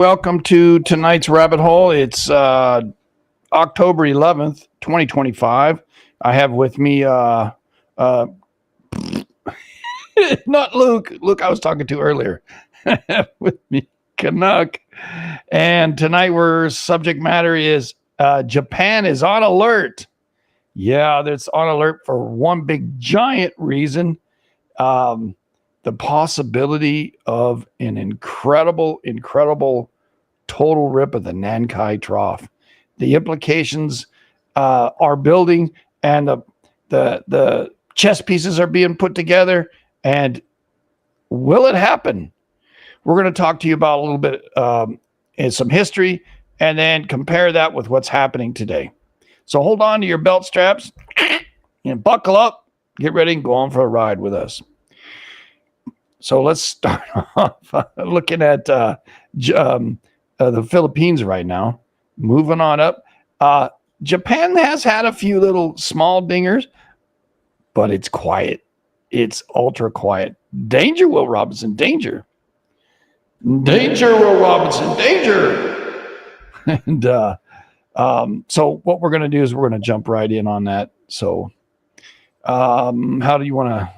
Welcome to tonight's rabbit hole. It's October 11th, 2025. I have with me not Luke. Luke, I was talking to earlier. With me, Canuck. And tonight, our subject matter is Japan is on alert. Yeah, that's on alert for one big giant reason. The possibility of an incredible total rip of the Nankai Trough. The implications are building, and the chess pieces are being put together. And will it happen? We're going to talk to you about a little bit in some history, and then compare that with what's happening today. So hold on to your belt straps and buckle up. Get ready and go on for a ride with us. So let's start off looking at the Philippines right now. Moving on up. Japan has had a few little small dingers, but it's quiet. It's ultra quiet. Danger, Will Robinson, danger. Danger, Will Robinson, danger. And so what we're going to do is we're going to jump right in on that. So how do you want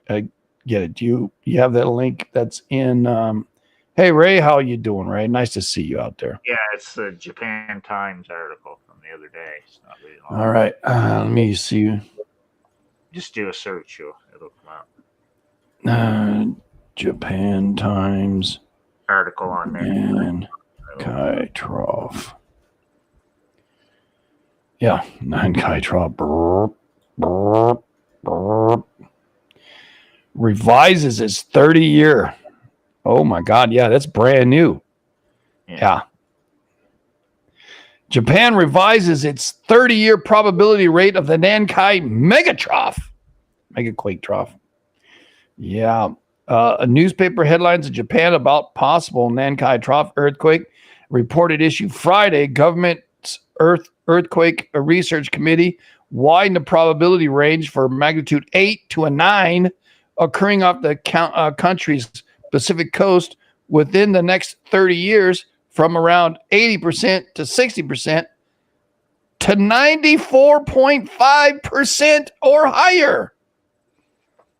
to get it? Do you have that link that's in hey Ray, how you doing, Ray? Nice to see you out there. Yeah, it's the Japan Times article from the other day. It's not really long. All right, let me see. Just do a search, it'll come out. Japan Times article on there. Nankai Trough. Yeah, Nankai Trough. Burp, burp, burp. Revises its 30-year. Oh my God, yeah, that's brand new. Yeah. Japan revises its 30-year probability rate of the Nankai megaquake trough. Yeah. A newspaper headlines in Japan about possible Nankai Trough earthquake. Reported issue Friday, government's earthquake research committee widened the probability range for magnitude 8 to a 9 occurring off the country's Pacific coast within the next 30 years from around 80% to 60% to 94.5% or higher.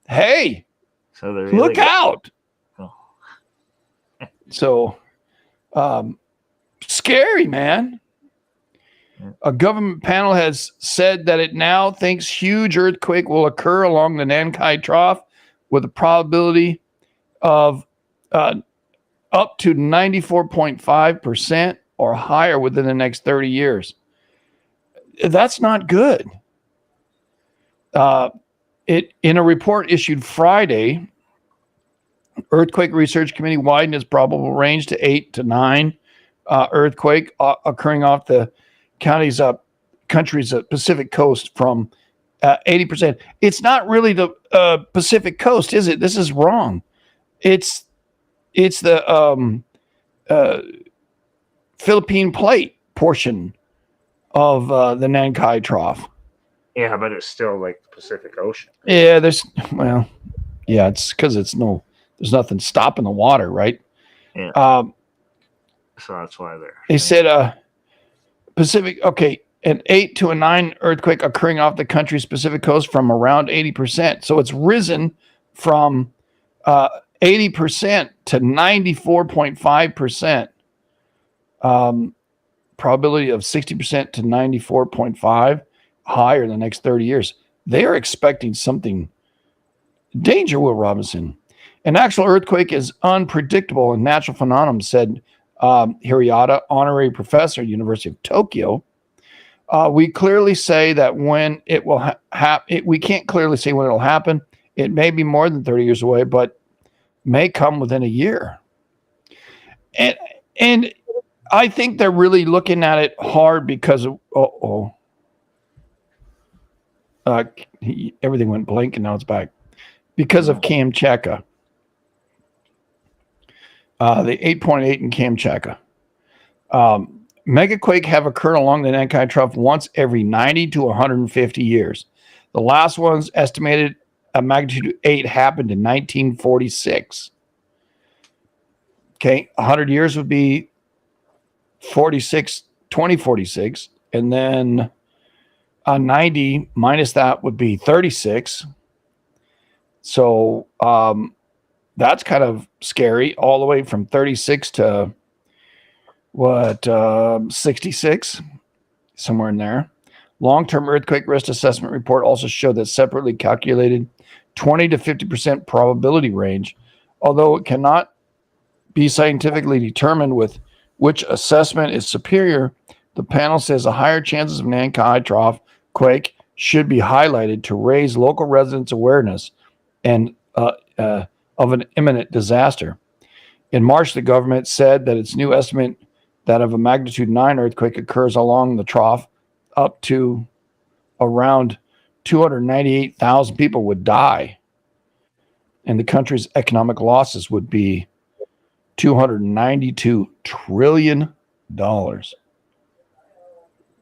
Hey, so really look out. Oh. So, scary, man. A government panel has said that it now thinks huge earthquake will occur along the Nankai Trough with a probability of up to 94.5% or higher within the next 30 years. That's not good. In a report issued Friday, Earthquake Research Committee widened its probable range to 8 to 9 earthquake occurring off the country's Pacific coast from 80%. It's not really the Pacific coast, is it? This is wrong. It's the Philippine plate portion of the Nankai Trough. Yeah, but it's still like the Pacific Ocean. Yeah, it's because there's nothing stopping the water, right? Yeah. So that's why they said Pacific. Okay, an 8 to a 9 earthquake occurring off the country's Pacific coast from around 80%. So it's risen from 80% to 94.5%. Probability of 60% to 94.5 higher in the next 30 years. They are expecting something. Danger, Will Robinson. An actual earthquake is unpredictable and natural phenomenon, said Hirayata, honorary professor at University of Tokyo. We clearly say that when it will happen, we can't clearly say when it'll happen. It may be more than 30 years away, but may come within a year. And I think they're really looking at it hard because of, everything went blank and now it's back. Because of Kamchatka. The 8.8 in Kamchatka. Megaquake have occurred along the Nankai Trough once every 90 to 150 years. The last one's estimated a magnitude 8 happened in 1946. Okay, 100 years would be 2046, and then 90 minus that would be 36. So that's kind of scary, all the way from 36 to 66, somewhere in there. Long-term earthquake risk assessment report also showed that separately calculated 20 to 50% probability range, although it cannot be scientifically determined with which assessment is superior. The panel says the higher chances of Nankai Trough quake should be highlighted to raise local residents' awareness and of an imminent disaster. In March, the government said that its new estimate that of a magnitude 9 earthquake occurs along the trough, up to around 298,000 people would die, and the country's economic losses would be $292 trillion.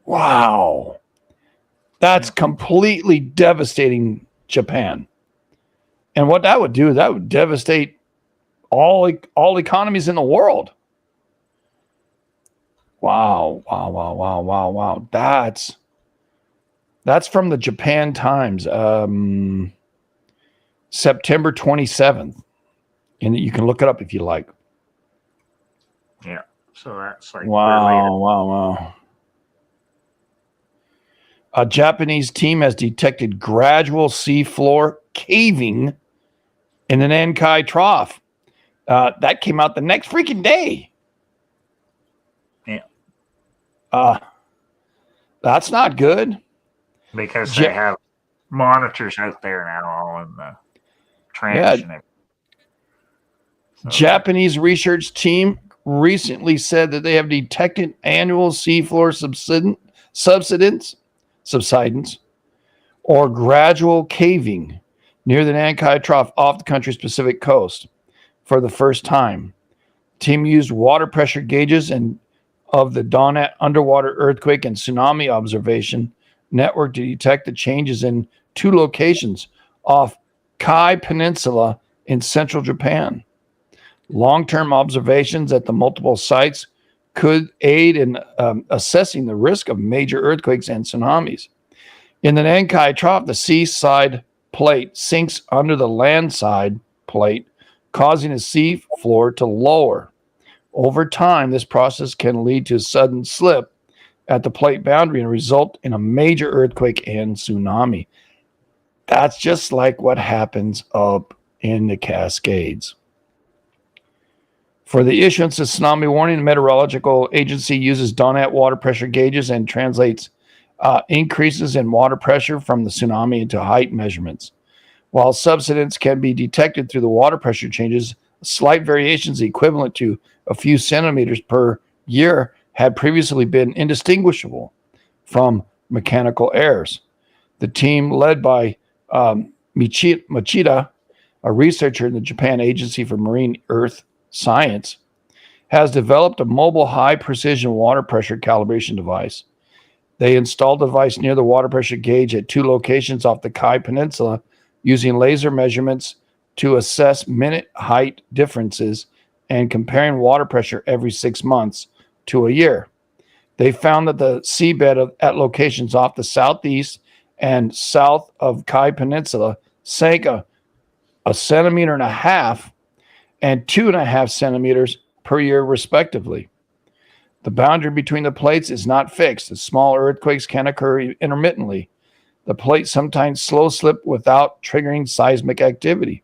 Wow. That's completely devastating Japan. And what that would do, that would devastate all economies in the world. Wow. That's from the Japan Times, September 27th. And you can look it up if you like. Yeah. So that's like wow. A Japanese team has detected gradual seafloor caving in the Nankai Trough. That came out the next freaking day. Yeah. That's not good. Because they have monitors out there now all in the trench. Yeah. Japanese research team recently said that they have detected annual seafloor subsidence or gradual caving near the Nankai Trough off the country's Pacific coast for the first time. The team used water pressure gauges and of the Donat underwater earthquake and tsunami observation network to detect the changes in 2 locations off Kai Peninsula in central Japan. Long-term observations at the multiple sites could aid in assessing the risk of major earthquakes and tsunamis. In the Nankai Trough, the seaside plate sinks under the landside plate, causing the sea floor to lower. Over time, this process can lead to a sudden slip at the plate boundary and result in a major earthquake and tsunami. That's just like what happens up in the Cascades. For the issuance of tsunami warning, the Meteorological Agency uses Donat water pressure gauges and translates increases in water pressure from the tsunami into height measurements. While subsidence can be detected through the water pressure changes, slight variations equivalent to a few centimeters per year had previously been indistinguishable from mechanical errors. The team, led by Machida, a researcher in the Japan Agency for Marine Earth Science, has developed a mobile high-precision water pressure calibration device. They installed the device near the water pressure gauge at 2 locations off the Kai Peninsula using laser measurements to assess minute height differences and comparing water pressure every 6 months to a year. They found that the seabed at locations off the southeast and south of Kai Peninsula sank a centimeter and a half and 2.5 centimeters per year, respectively. The boundary between the plates is not fixed, as small earthquakes can occur intermittently. The plates sometimes slow slip without triggering seismic activity.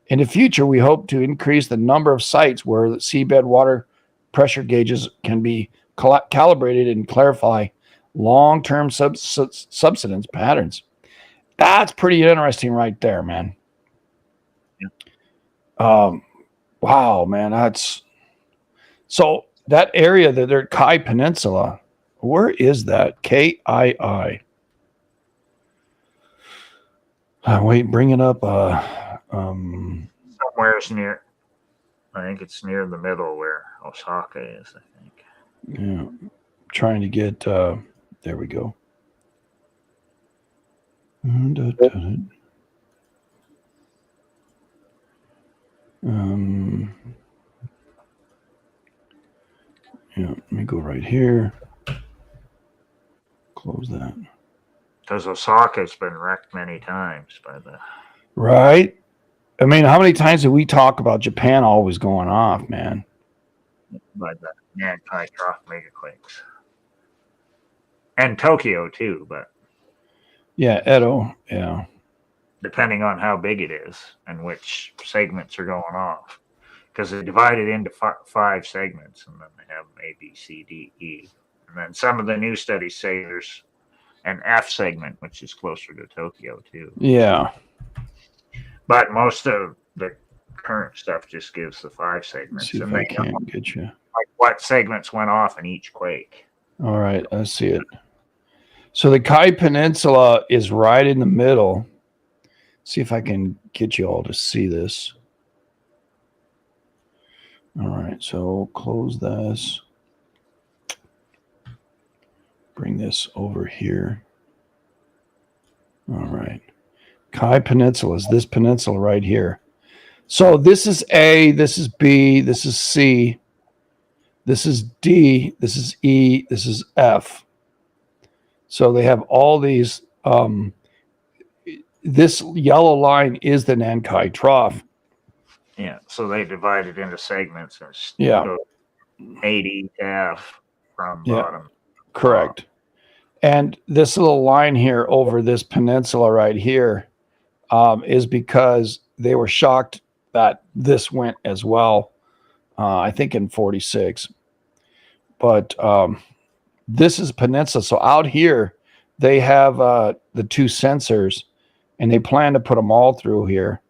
In the future, we hope to increase the number of sites where the seabed water pressure gauges can be calibrated and clarify long-term subsidence patterns. That's pretty interesting right there, man. Yeah. Wow, man. That's so that area that they're Kai Peninsula, where is that? Kii. Wait, bring it up. Somewhere's near. I think it's near the middle where Osaka is. I think. Yeah, trying to get. There we go. Yeah, me go right here. Close that. Because Osaka's been wrecked many times by the... Right? I mean, how many times do we talk about Japan always going off, man? By the Nankai Trough megaquakes. And Tokyo, too, but... Yeah, Edo, yeah. Depending on how big it is and which segments are going off. Because they divide it into 5 segments, and then they have A, B, C, D, E. And then some of the new studies say there's an F segment, which is closer to Tokyo, too. Yeah. But most of the current stuff just gives the 5 segments. Let's see if and I can't get you. Like what segments went off in each quake. All right, I see it. So the Kai Peninsula is right in the middle. See if I can get you all to see this. All right, so close this. Bring this over here. All right. Kai Peninsula is this peninsula right here. So this is A, this is B, this is C, this is D, this is E, this is F. So they have all these. This yellow line is the Nankai Trough. Yeah, so they divide it into segments. And Yeah. 80 to F from bottom. Correct. And this little line here over this peninsula right here is because they were shocked that this went as well, I think in 46. But this is peninsula. So out here, they have the 2 sensors, and they plan to put them all through here.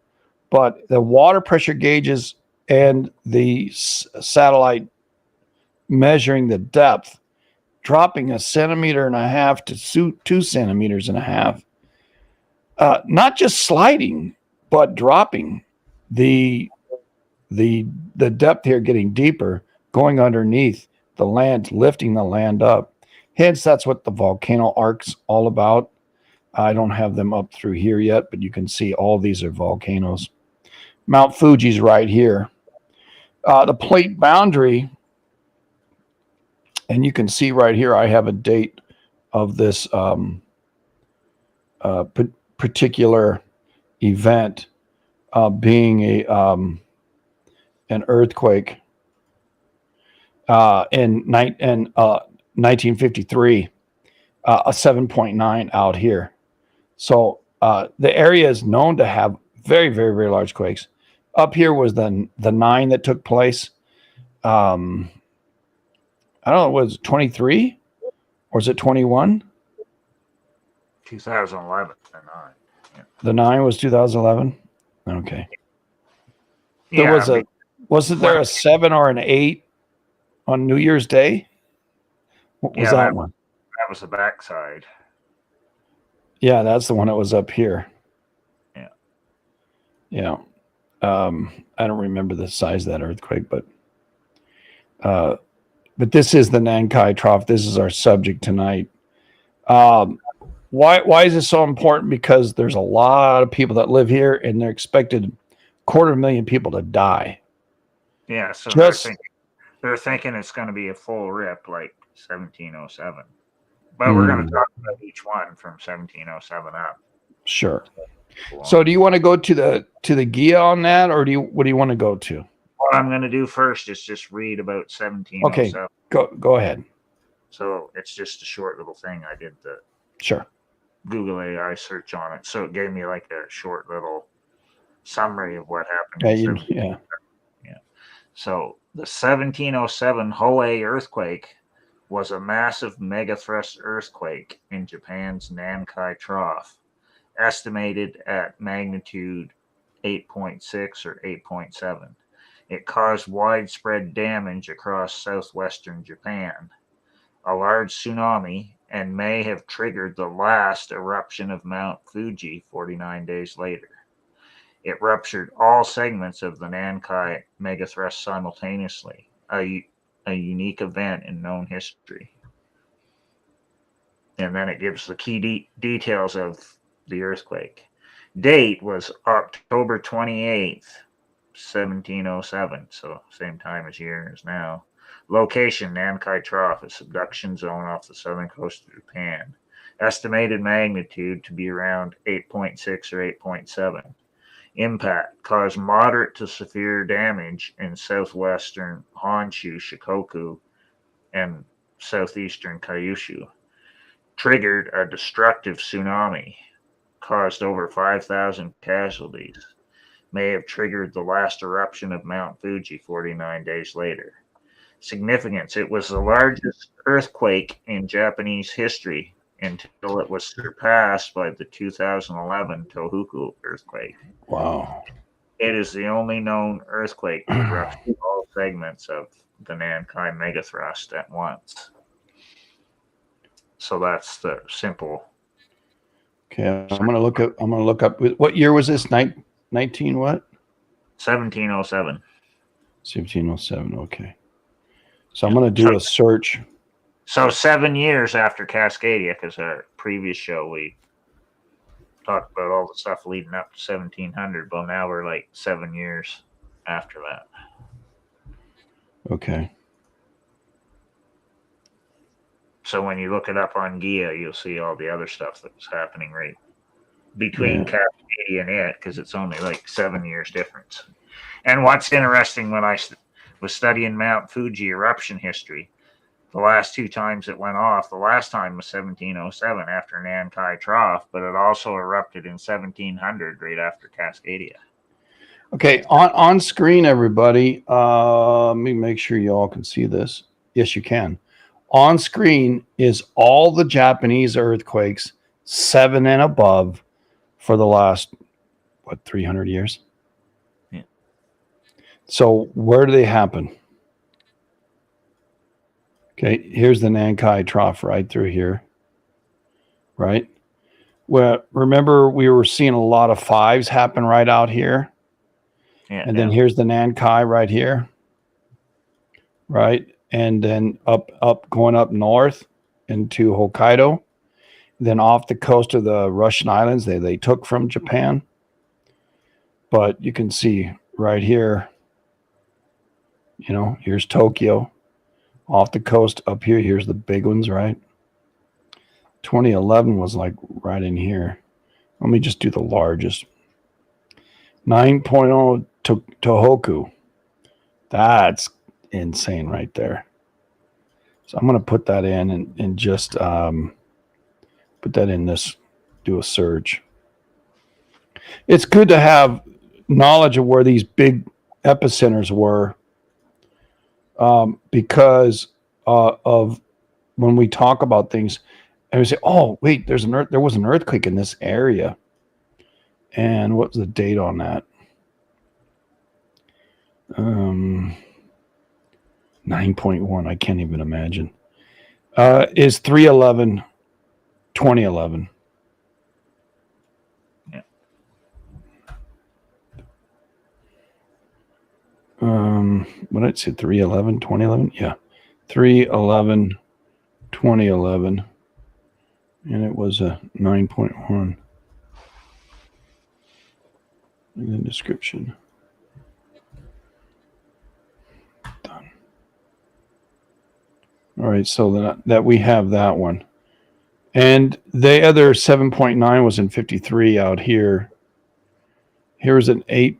But the water pressure gauges and the satellite measuring the depth, dropping 1.5 centimeters to 2 centimeters. Not just sliding, but dropping the depth here, getting deeper, going underneath the land, lifting the land up. Hence, that's what the volcano arc's all about. I don't have them up through here yet, but you can see all these are volcanoes. Mount Fuji's right here. The plate boundary, and you can see right here, I have a date of this particular event being an earthquake in 1953, a 7.9 out here. So the area is known to have very, very, very large quakes. Up here was the 9 that took place. I don't know, was it 23 or is it 21? 2011, the 9. Yeah. The 9 was 2011. Okay. There Yeah, was wasn't there a 7 or an 8 on New Year's Day? What was that one? That was the backside. Yeah, that's the one that was up here. Yeah. Yeah. I don't remember the size of that earthquake, but this is the Nankai Trough. This is our subject tonight. Why is this so important? Because there's a lot of people that live here, and they're expected 250,000 people to die. Yeah, so they're thinking it's going to be a full rip like 1707. But we're going to talk about each one from 1707 up. Sure. So do you want to go to the Gia on that, or what do you want to go to? What I'm going to do first is just read about 1707. Okay, go ahead. So it's just a short little thing. I did the Google AI search on it, so it gave me like a short little summary of what happened. Yeah. So the 1707 Hoei earthquake was a massive megathrust earthquake in Japan's Nankai Trough, estimated at magnitude 8.6 or 8.7. It caused widespread damage across southwestern Japan, a large tsunami, and may have triggered the last eruption of Mount Fuji 49 days later. It ruptured all segments of the Nankai megathrust simultaneously, a unique event in known history. And then it gives the key details of the earthquake. Date was October 28th, 1707, so same time as year as now. Location, Nankai Trough, a subduction zone off the southern coast of Japan. Estimated magnitude to be around 8.6 or 8.7. Impact caused moderate to severe damage in southwestern Honshu, Shikoku, and southeastern Kyushu. Triggered a destructive tsunami, caused over 5,000 casualties. May have triggered the last eruption of Mount Fuji 49 days later. Significance: it was the largest earthquake in Japanese history until it was surpassed by the 2011 Tohoku earthquake. Wow. It is the only known earthquake to rupture all segments of the Nankai megathrust at once. So that's the simple. Okay, I'm gonna look up. What year was this? 19 what? 1707. 1707. Okay. So I'm gonna do a search. So 7 years after Cascadia, because our previous show we talked about all the stuff leading up to 1700, but now we're like 7 years after that. Okay. So when you look it up on Gia, you'll see all the other stuff that was happening right between Cascadia and it, because it's only like 7 years difference. And what's interesting, when I was studying Mount Fuji eruption history, the last 2 times it went off, the last time was 1707 after Nankai Trough, but it also erupted in 1700 right after Cascadia. Okay, on screen, everybody. Let me make sure you all can see this. Yes, you can. On screen is all the Japanese earthquakes 7 and above for the last 300 years. Yeah. So where do they happen? Okay, here's the Nankai Trough right through here, right? Well, remember we were seeing a lot of 5s happen right out here. Yeah, and then here's the Nankai right here, right? And then up going up north into Hokkaido. Then off the coast of the Russian islands, they took from Japan. But you can see right here, here's Tokyo. Off the coast up here, here's the big ones, right? 2011 was like right in here. Let me just do the largest. 9.0 Tohoku. That's insane right there. So I'm going to put that in and just put that in this, do a search. It's good to have knowledge of where these big epicenters were because of when we talk about things and we say, oh, wait, there was an earthquake in this area. And what was the date on that? 9.1. I can't even imagine. Is 3/11, 2011. Yeah. What did I say? 3/11, 2011? Yeah. 3/11, 2011. And it was a 9.1. In the description. Done. All right, so that we have that one. And the other 7.9 was in 53 out here. Here's an 8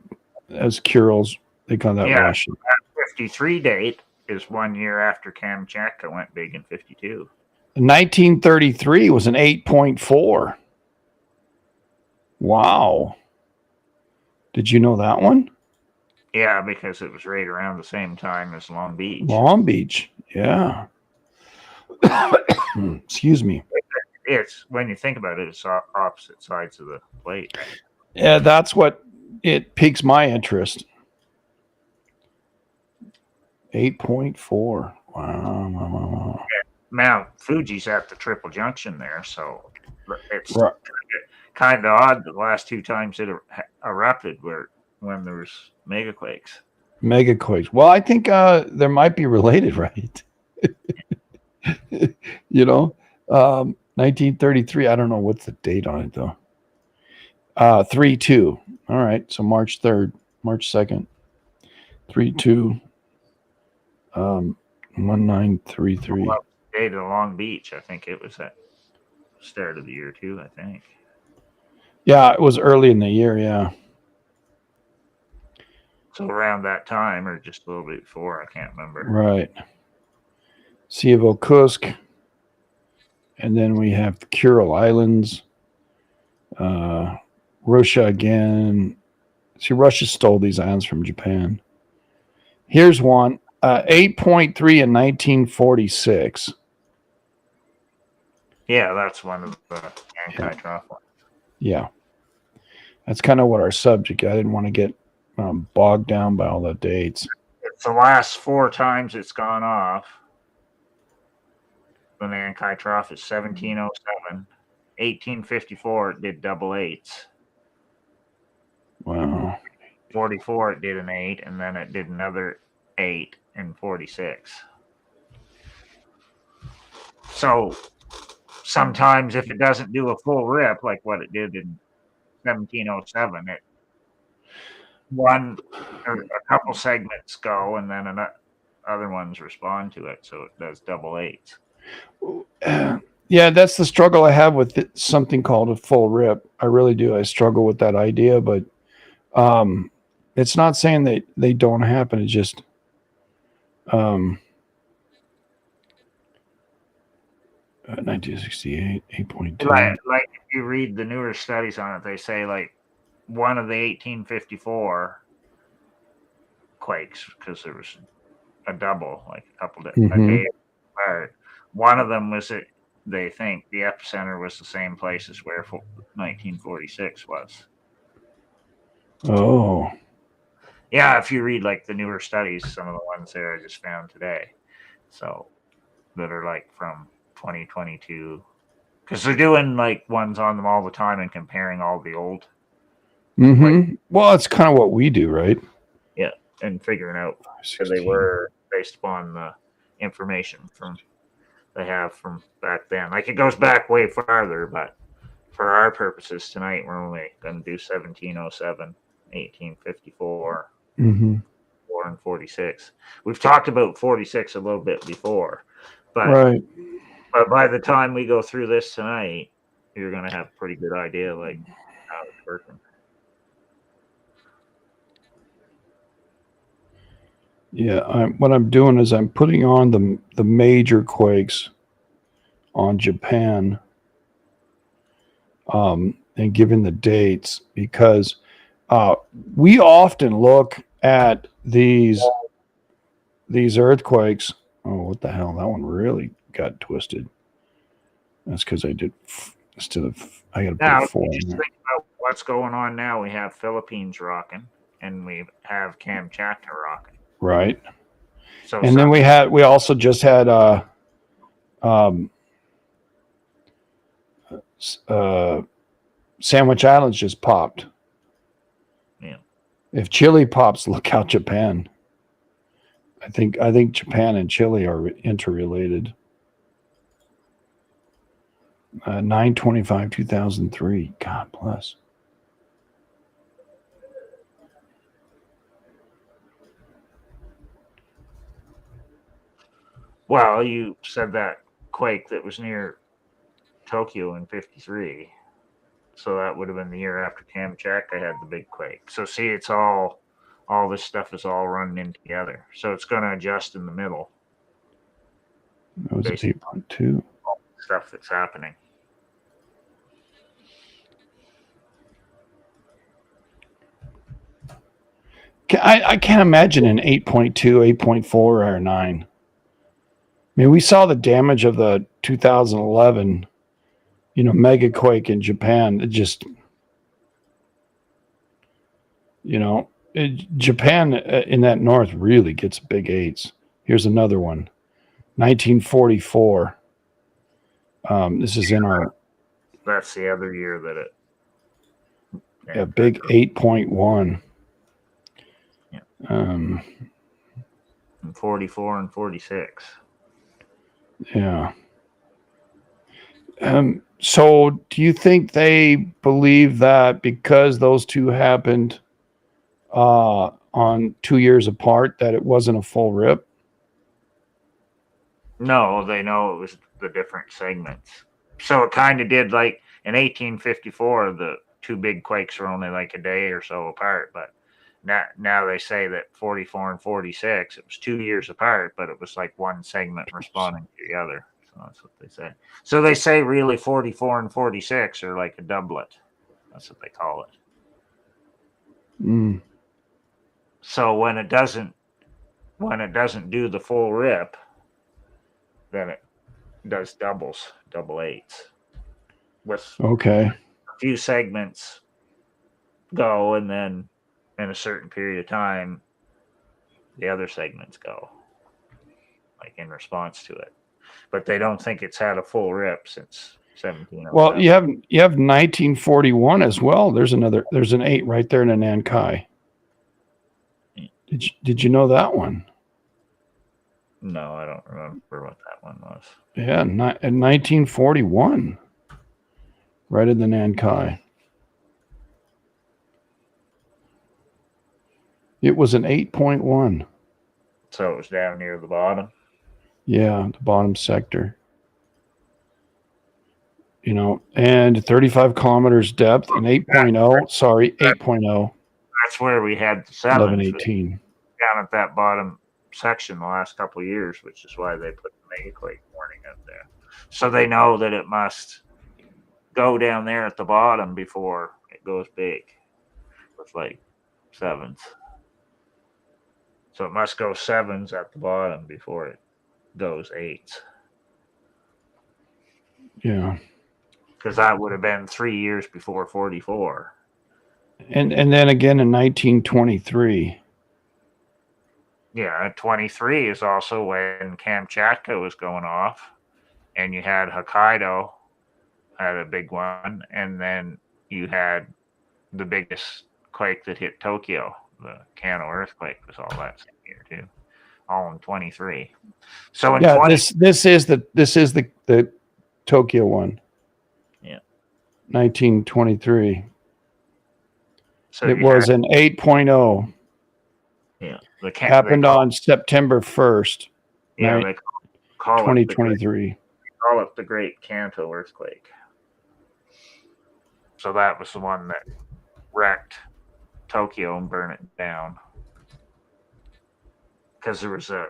as Kurils. They call that Russian. That 53 date is 1 year after Kamchatka went big in 52. 1933 was an 8.4. Wow. Did you know that one? Yeah, because it was right around the same time as Long Beach. Long Beach, yeah. Excuse me. It's, when you think about it, it's opposite sides of the plate. Yeah, that's what it piques my interest. 8.4. Wow. Mount Fuji's at the triple junction there, so it's Right. kind of odd the last 2 times it erupted were when there was megaquakes. Well, I think there might be related, right? 1933. I don't know what's the date on it though. 3/2. All right, so March 3rd, March 2nd, 3/2. 1933. Dated Long Beach. I think it was at the start of the year too. I think. Yeah, it was early in the year. Yeah. So around that time, or just a little bit before, I can't remember. Right. Sea of Okhotsk. And then we have the Kuril Islands. Russia again. See, Russia stole these islands from Japan. Here's one. 8.3 in 1946. Yeah, that's one of the Nankai Trough ones. Yeah. That's kind of what our subject. I didn't want to get bogged down by all the dates. It's the last 4 times it's gone off. The Nankai Trough is 1707. 1854, it did double eights. Wow. 44, it did an 8, and then it did another 8 in 46. So sometimes if it doesn't do a full rip like what it did in 1707, it one or a couple segments go, and then other ones respond to it, so it does double eights. Yeah, that's the struggle I have with something called a full rip. I really do. I struggle with that idea, but it's not saying that they don't happen. It's just 1968, 8.2. Like if you read the newer studies on it, they say like one of the 1854 quakes, because there was a double, like a couple of a day apart. One of them was it. They think the epicenter was the same place as where 1946 was. Oh. Yeah, if you read like the newer studies, some of the ones there I just found today, so that are like from 2022, because they're doing like ones on them all the time and comparing all the old. Well, it's kind of what we do, right? Yeah, and figuring out where they were based upon the information from they have from back then. Like it goes back way farther, but for our purposes tonight, we're only going to do 1707, 1854, 4 and 46. We've talked about 46 a little bit before, but by the time we go through this tonight, you're going to have a pretty good idea like how it's working. Yeah, what I'm doing is I'm putting on the major quakes on Japan, and giving the dates, because we often look at these earthquakes. Oh, what the hell? That one really got twisted. That's because I did instead of I got to put 4 in there. Think about what's going on now. We have Philippines rocking, and we have Kamchatka rocking. Right. So and then we also just had Sandwich Islands just popped. Yeah. If Chile pops, look out Japan. I think Japan and Chile are interrelated. 9/25/2003. God bless. Well, you said that quake that was near Tokyo in 53. So that would have been the year after Kamchatka had the big quake. So see, it's all this stuff is all running in together. So it's going to adjust in the middle. That was 8.2. All the stuff that's happening. I can't imagine an 8.2, 8.4, or 9. I mean, we saw the damage of the 2011, mega quake in Japan. It just, Japan in that north really gets big 8s. Here's another one, 1944. This is in our. That's the other year that it. Yeah, big 8.1. Yeah. And 44 and 46. Yeah. So do you think they believe that because those two happened on 2 years apart that it wasn't a full rip? No, they know it was the different segments. So it kind of did like in 1854, the two big quakes were only like a day or so apart. But now they say that 44 and 46, it was 2 years apart, but it was like one segment responding to the other. So that's what they say. So they say really 44 and 46 are like a doublet. That's what they call it. Mm. So when it doesn't do the full rip, then it does doubles, double eights, with Okay. a few segments go, and then in a certain period of time, the other segments go, like in response to it. But they don't think it's had a full rip since 1707. Well, you have 1941 as well. There's an 8 right there in a Nankai. Did you know that one? No, I don't remember what that one was. Yeah, in 1941, right in the Nankai. It was an 8.1. So it was down near the bottom. Yeah, the bottom sector. And 35 kilometers depth and 8.0. Sorry, 8.0. That's where we had the sevens 1118. down at that bottom section the last couple of years, which is why they put the megaquake warning up there. So they know that it must go down there at the bottom before it goes big with like sevens. So it must go sevens at the bottom before it goes eights. Yeah. Because that would have been 3 years before 44. And then again in 1923. Yeah, 23 is also when Kamchatka was going off, and you had Hokkaido had a big one, and then you had the biggest quake that hit Tokyo, the Kano earthquake, was all that same year too, all in 23. So in 20, this is the Tokyo one. Yeah, 1923. So it was an 8.0. Yeah, happened on September 1st. Yeah, they call 2023. They call it the Great Kanto earthquake. So that was the one that wrecked Tokyo and burned it down. Because there was a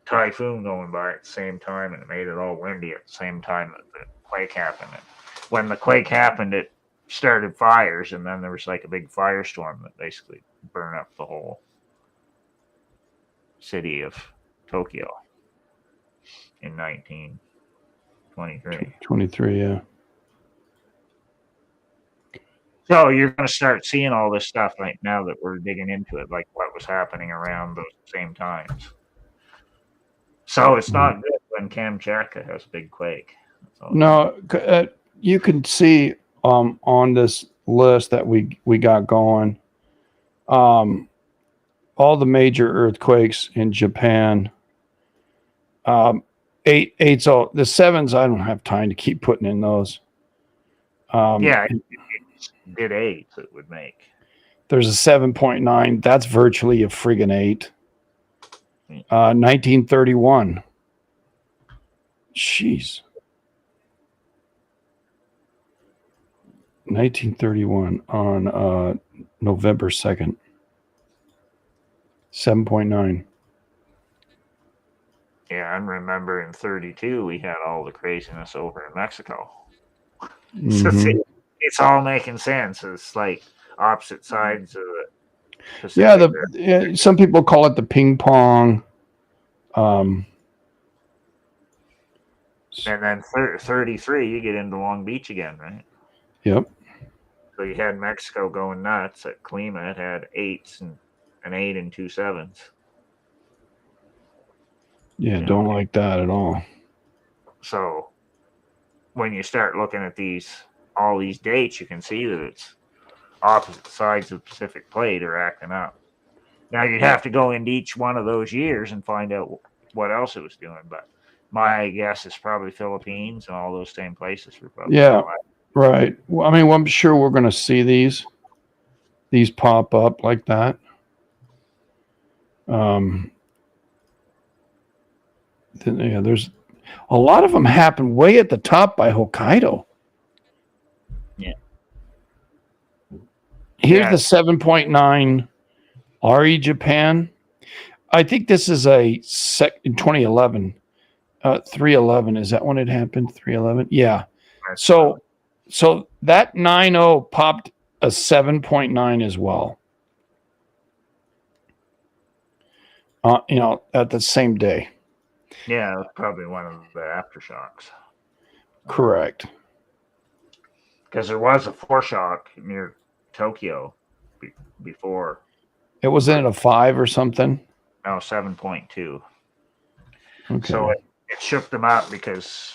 typhoon going by at the same time, and it made it all windy at the same time that the quake happened. And when the quake happened, it started fires, and then there was like a big firestorm that basically burned up the whole city of Tokyo in 1923. 23, yeah. So you're going to start seeing all this stuff right now that we're digging into it, like what was happening around those same times. So it's not good when Kamchatka has a big quake. No, you can see on this list that we got going, all the major earthquakes in Japan. Eight's all the sevens. I don't have time to keep putting in those. Yeah, it did 8. It would make. There's a 7.9. That's virtually a friggin' 8. 1931. Jeez. 1931 on November 2nd. 7.9. Yeah, and remember in 32 we had all the craziness over in Mexico. Mm-hmm. So it's all making sense. It's like opposite sides of the Pacific. Yeah, some people call it the ping pong. And then 33, you get into Long Beach again, right? Yep. So you had Mexico going nuts at Klima. It had 8s and an 8 and 2 7s. Yeah, don't like that at all. So when you start looking at all these dates, you can see that it's opposite sides of the Pacific plate are acting up. Now you'd have to go into each one of those years and find out what else it was doing, but my guess is probably Philippines and all those same places were probably. Yeah, right. Well, I mean, I'm sure we're going to see these pop up like there's a lot of them happen way at the top by Hokkaido. Yeah. Here's the 7.9 RE Japan. I think this is in 2011. 311. Is that when it happened? 311? Yeah. So that 9.0 popped a 7.9 as well. At the same day. Yeah, it was probably one of the aftershocks. Correct. Because there was a foreshock near Tokyo before. It was in a 5 or something? No, 7.2. Okay. So it shook them up because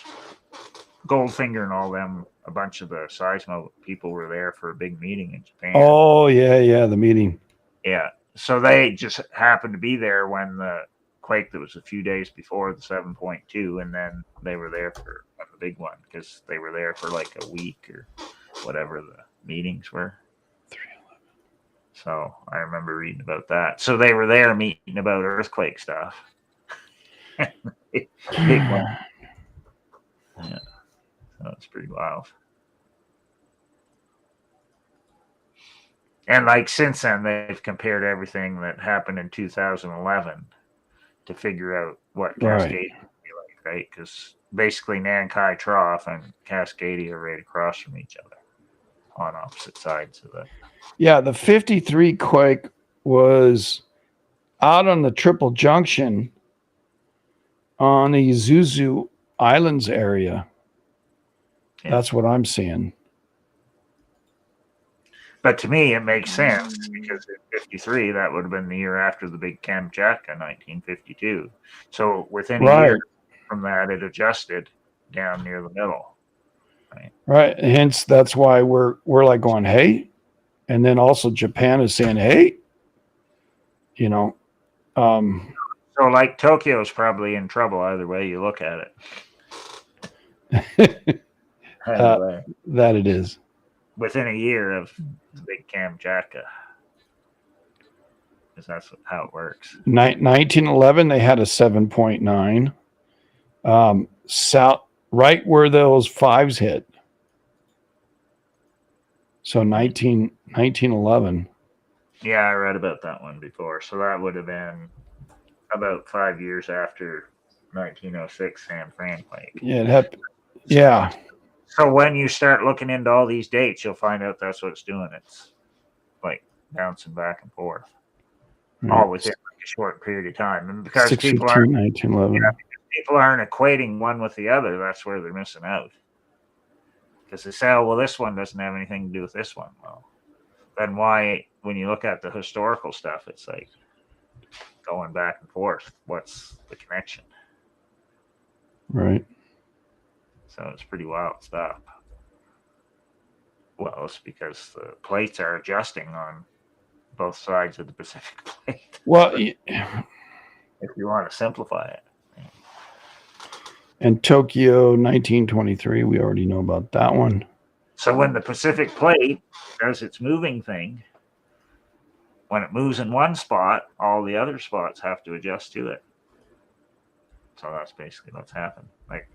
Goldfinger and all them, a bunch of the seismo people were there for a big meeting in Japan. Oh, yeah, the meeting. Yeah. So they just happened to be there when the quake that was a few days before the 7.2, and then they were there for the big one because they were there for like a week or whatever the meetings were. 311. So I remember reading about that. So they were there meeting about earthquake stuff. Big one. Yeah. So it's pretty wild. And like since then, they've compared everything that happened in 2011 to figure out what Cascadia would be like, right? Because basically Nankai Trough and Cascadia are right across from each other on opposite sides of it. Yeah, the 53 quake was out on the Triple Junction on the Isuzu Islands area. Yeah. That's what I'm seeing. But to me, it makes sense because in 53, that would have been the year after the big Kamchatka, 1952. So within a year from that, it adjusted down near the middle. Right. Hence, that's why we're like going, hey. And then also Japan is saying, hey. So like Tokyo's probably in trouble either way you look at it. That it is. Within a year of the big Kamchatka. Because that's how it works. 1911, they had a 7.9. South, right where those 5s hit. So 1911. Yeah, I read about that one before. So that would have been about 5 years after 1906 San Fran quake. Yeah, it happened. Yeah. So when you start looking into all these dates, you'll find out that's what it's doing. It's like bouncing back and forth. All within like a short period of time. And because people aren't 1911. Yeah, people aren't equating one with the other, that's where they're missing out. Because they say, oh, well, this one doesn't have anything to do with this one. Well, then why, when you look at the historical stuff, it's like going back and forth. What's the connection? Right. So it's pretty wild stuff. Well, it's because the plates are adjusting on both sides of the Pacific plate. Well, if you want to simplify it. And Tokyo 1923, we already know about that one. So when the Pacific plate does its moving thing, when it moves in one spot, all the other spots have to adjust to it. So that's basically what's happened. Like,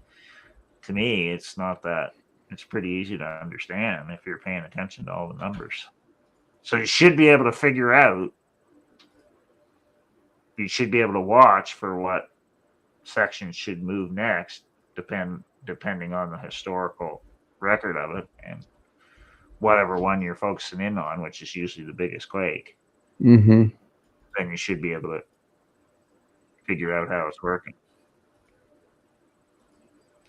to me, it's not that, it's pretty easy to understand if you're paying attention to all the numbers. So you should be able to figure out, you should be able to watch for what sections should move next, depending on the historical record of it and whatever one you're focusing in on, which is usually the biggest quake. Mm-hmm. Then you should be able to figure out how it's working.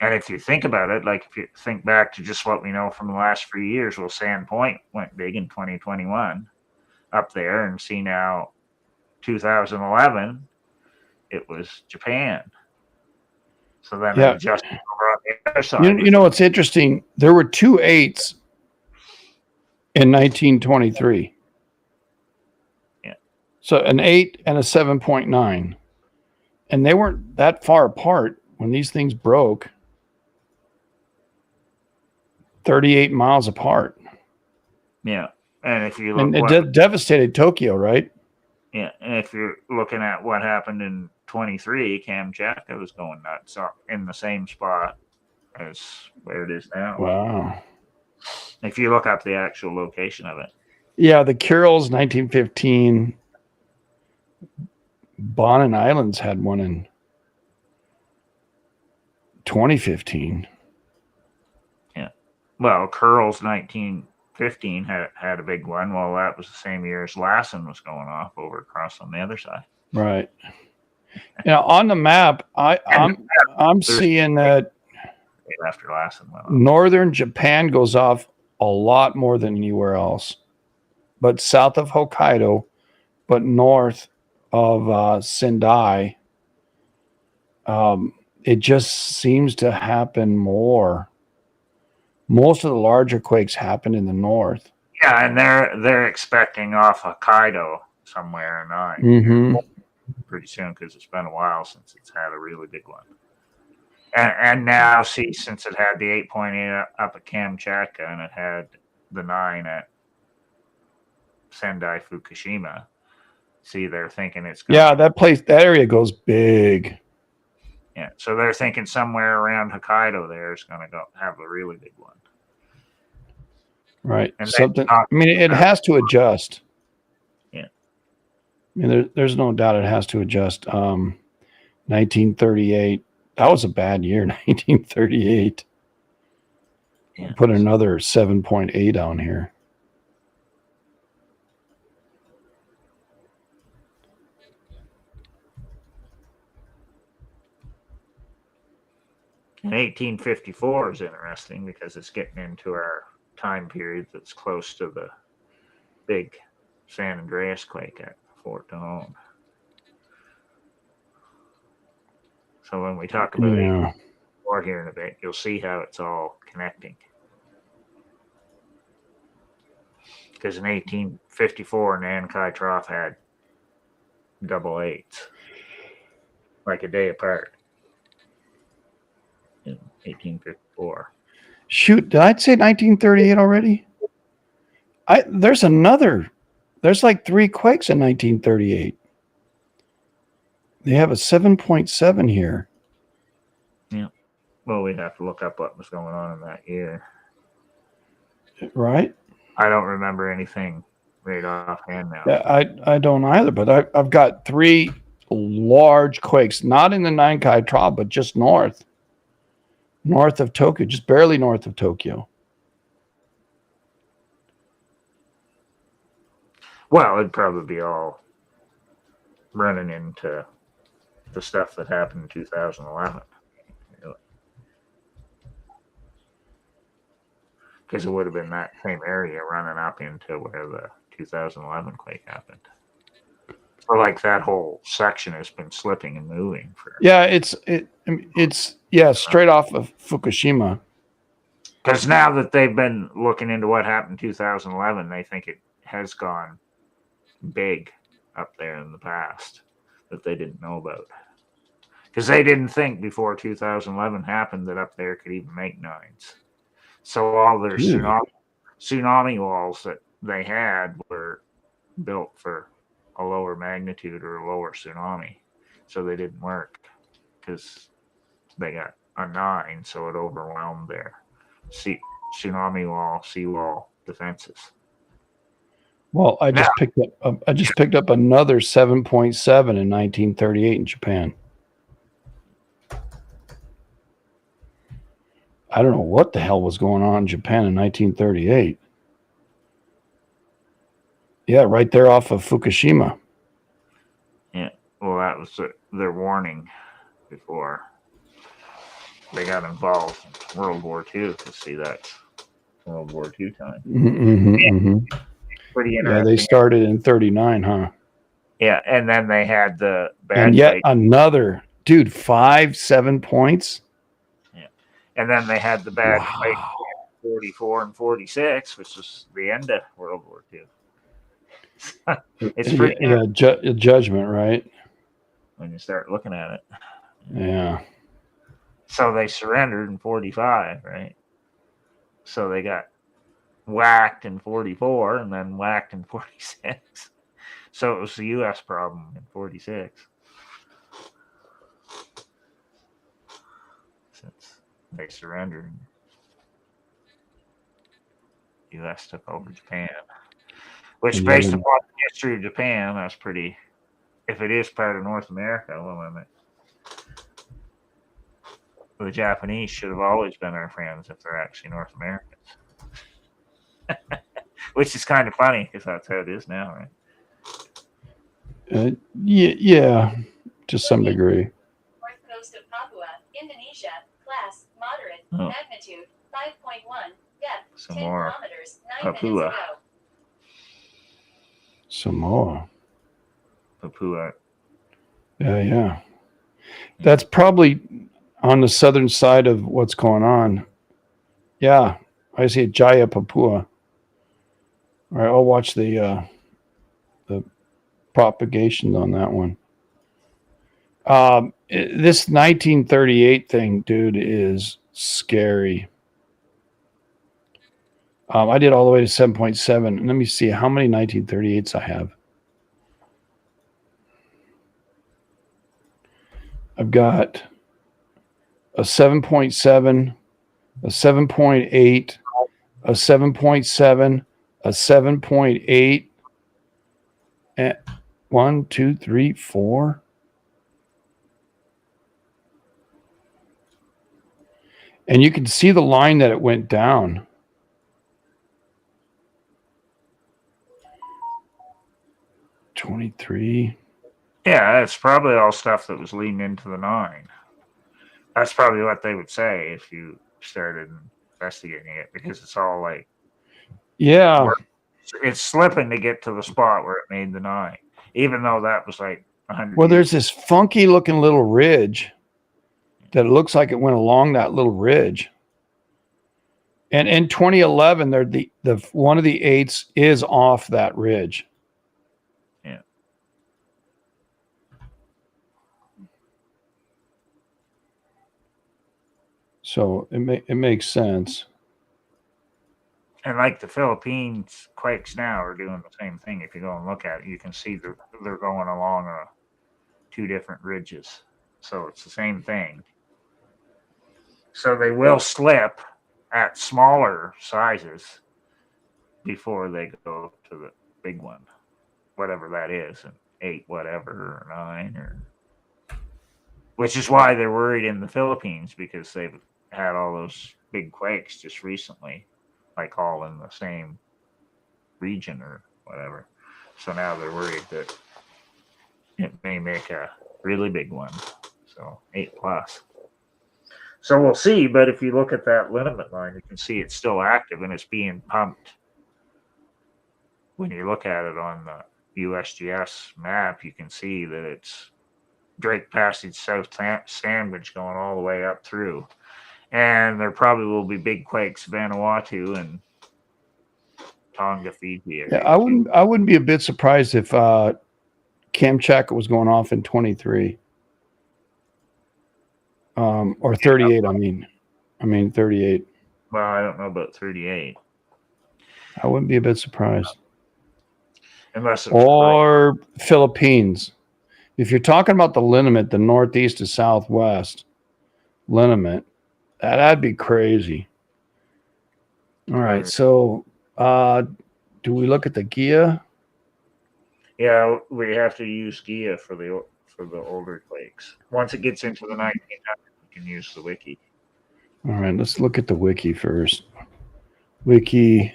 And if you think about it, like if you think back to just what we know from the last few years, well, Sand Point went big in 2021 up there, and see now 2011, it was Japan. So then it adjusted over on the other side. You know what's interesting? There were 2 8s in 1923. Yeah. So an 8 and a 7.9. And they weren't that far apart when these things broke. 38 miles apart. Yeah. And if you look, and it devastated Tokyo, right? Yeah. And if you're looking at what happened in 23, Kamchatka was going nuts in the same spot as where it is now. Wow. If you look up the actual location of it. Yeah, the Kurils, 1915. Bonin Islands had one in 2015. Yeah. Well, Kurils 1915 had a big one. Well, that was the same year as Lassen was going off over across on the other side. Right. On the map, I'm seeing that after Lassen went off. northern Japan goes off a lot more than anywhere else, but south of Hokkaido, but north of Sendai, it just seems to happen more. Most of the larger quakes happen in the north. Yeah, and they're expecting off Hokkaido somewhere in 9 Mm-hmm. pretty soon, because it's been a while since it's had a really big one. And now, see, since it had the 8.8 up at Kamchatka and it had the 9 at Sendai Fukushima, see, they're thinking it's going that area goes big. Yeah, so they're thinking somewhere around Hokkaido there is going to go have a really big one. Right. And it has to adjust. Yeah. There's no doubt it has to adjust. 1938. That was a bad year, 1938. Yeah. Put another 7.8 on here. And 1854 is interesting because it's getting into our time period that's close to the big San Andreas quake at Fort Dahone. So when we talk about 1854 here in a bit, you'll see how it's all connecting. Because in 1854, Nankai Trough had double eights, like a day apart. In 1854. Shoot, did I say 1938 already? There's like 3 quakes in 1938. They have a 7.7 here. Yeah. Well, we'd have to look up what was going on in that year. Right? I don't remember anything right offhand now. Yeah, I don't either, but I've got 3 large quakes, not in the Nankai Trough, but just north of Tokyo, just barely north of Tokyo. Well, it'd probably be all running into the stuff that happened in 2011. Because it would have been that same area running up into where the 2011 quake happened. So, like, that whole section has been slipping and moving for. Yeah, it's straight off of Fukushima. Because now that they've been looking into what happened in 2011, they think it has gone big up there in the past that they didn't know about. Because they didn't think before 2011 happened that up there could even make 9s. So all their tsunami walls that they had were built for a lower magnitude or a lower tsunami. So they didn't work because they got a 9, so it overwhelmed their tsunami wall, seawall defenses. Well, I just picked up another 7.7 in 1938 in Japan. I don't know what the hell was going on in Japan in 1938. Yeah, right there off of Fukushima. Yeah, well, that was their warning before they got involved in World War II. To see that World War II time. Pretty interesting. Yeah, they started in 39, huh? Yeah, and then they had the bad and yet another, 7 points. Yeah, and then they had the bad quake 44 and 46, which was the end of World War II. It's pretty judgment, right? When you start looking at it. Yeah. So they surrendered in 45, right? So they got whacked in 44 and then whacked in 46. So it was the U.S. problem in 46. since they surrendered. U.S. took over Japan, which, based upon the history of Japan, that's pretty. If it is part of North America, well, I mean, the Japanese should have always been our friends if they're actually North Americans. Which is kind of funny because that's how it is now, right? Yeah, to some degree. North coast of Papua, Indonesia. Class moderate. Magnitude 5.1. Depth Some 10 more kilometers. 9 Papua. minutes ago. Samoa. Papua. Yeah. That's probably on the southern side of what's going on. Yeah, I see Jaya Papua. All right, I'll watch the propagation on that one. This 1938 thing, dude, is scary. I did all the way to 7.7. Let me see how many 1938s I have. I've got a 7.7, a 7.8, a 7.7, a 7.8, and 1, 2, 3, 4. And you can see the line that it went down. $23. Yeah, it's probably all stuff that was leading into the 9. That's probably what they would say if you started investigating it, because it's all like, yeah, it's slipping to get to the spot where it made the 9, even though that was like 100. Well, there's this funky looking little ridge that looks like it went along that little ridge. And in 2011, the one of the 8s is off that ridge. Yeah. So it makes sense. And like the Philippines quakes now are doing the same thing. If you go and look at it, you can see they're going along 2 different ridges. So it's the same thing. So they will slip at smaller sizes before they go to the big one, whatever that is, an 8 whatever or 9 or. Which is why they're worried in the Philippines, because they've had all those big quakes just recently, like all in the same region or whatever. So now they're worried that it may make a really big one. So 8 plus. So we'll see. But if you look at that liniment line, you can see it's still active and it's being pumped. When you look at it on the USGS map, you can see that it's Drake Passage, South Sandwich going all the way up through. And there probably will be big quakes, Vanuatu and Tonga, Fiji. Yeah, I wouldn't be a bit surprised if Kamchatka was going off in 23. Or 38, I mean 38. Well, I don't know about 38. I wouldn't be a bit surprised. Unless it or Philippines. If you're talking about the liniment, the northeast to southwest liniment, that'd be crazy. All right, so do we look at the GIA? Yeah, we have to use GIA for the older quakes. Once it gets into the 1900s, we can use the wiki. All right, let's look at the wiki first. Wiki.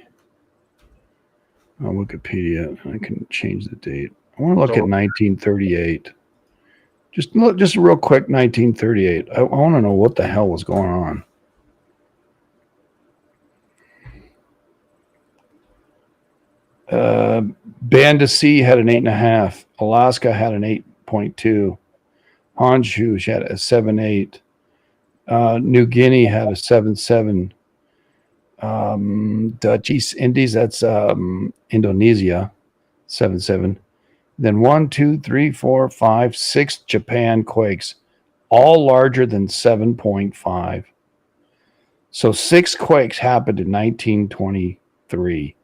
On Wikipedia, I can change the date. I want to look at 1938. Just real quick, 1938. I want to know what the hell was going on. Bandasi had an 8.5. Alaska had an 8.2. Honshu had a 7.8. New Guinea had a 7.7. Dutch East Indies, that's Indonesia, 7.7. Then 1, 2, 3, 4, 5, 6 Japan quakes, all larger than 7.5. So 6 quakes happened in 1923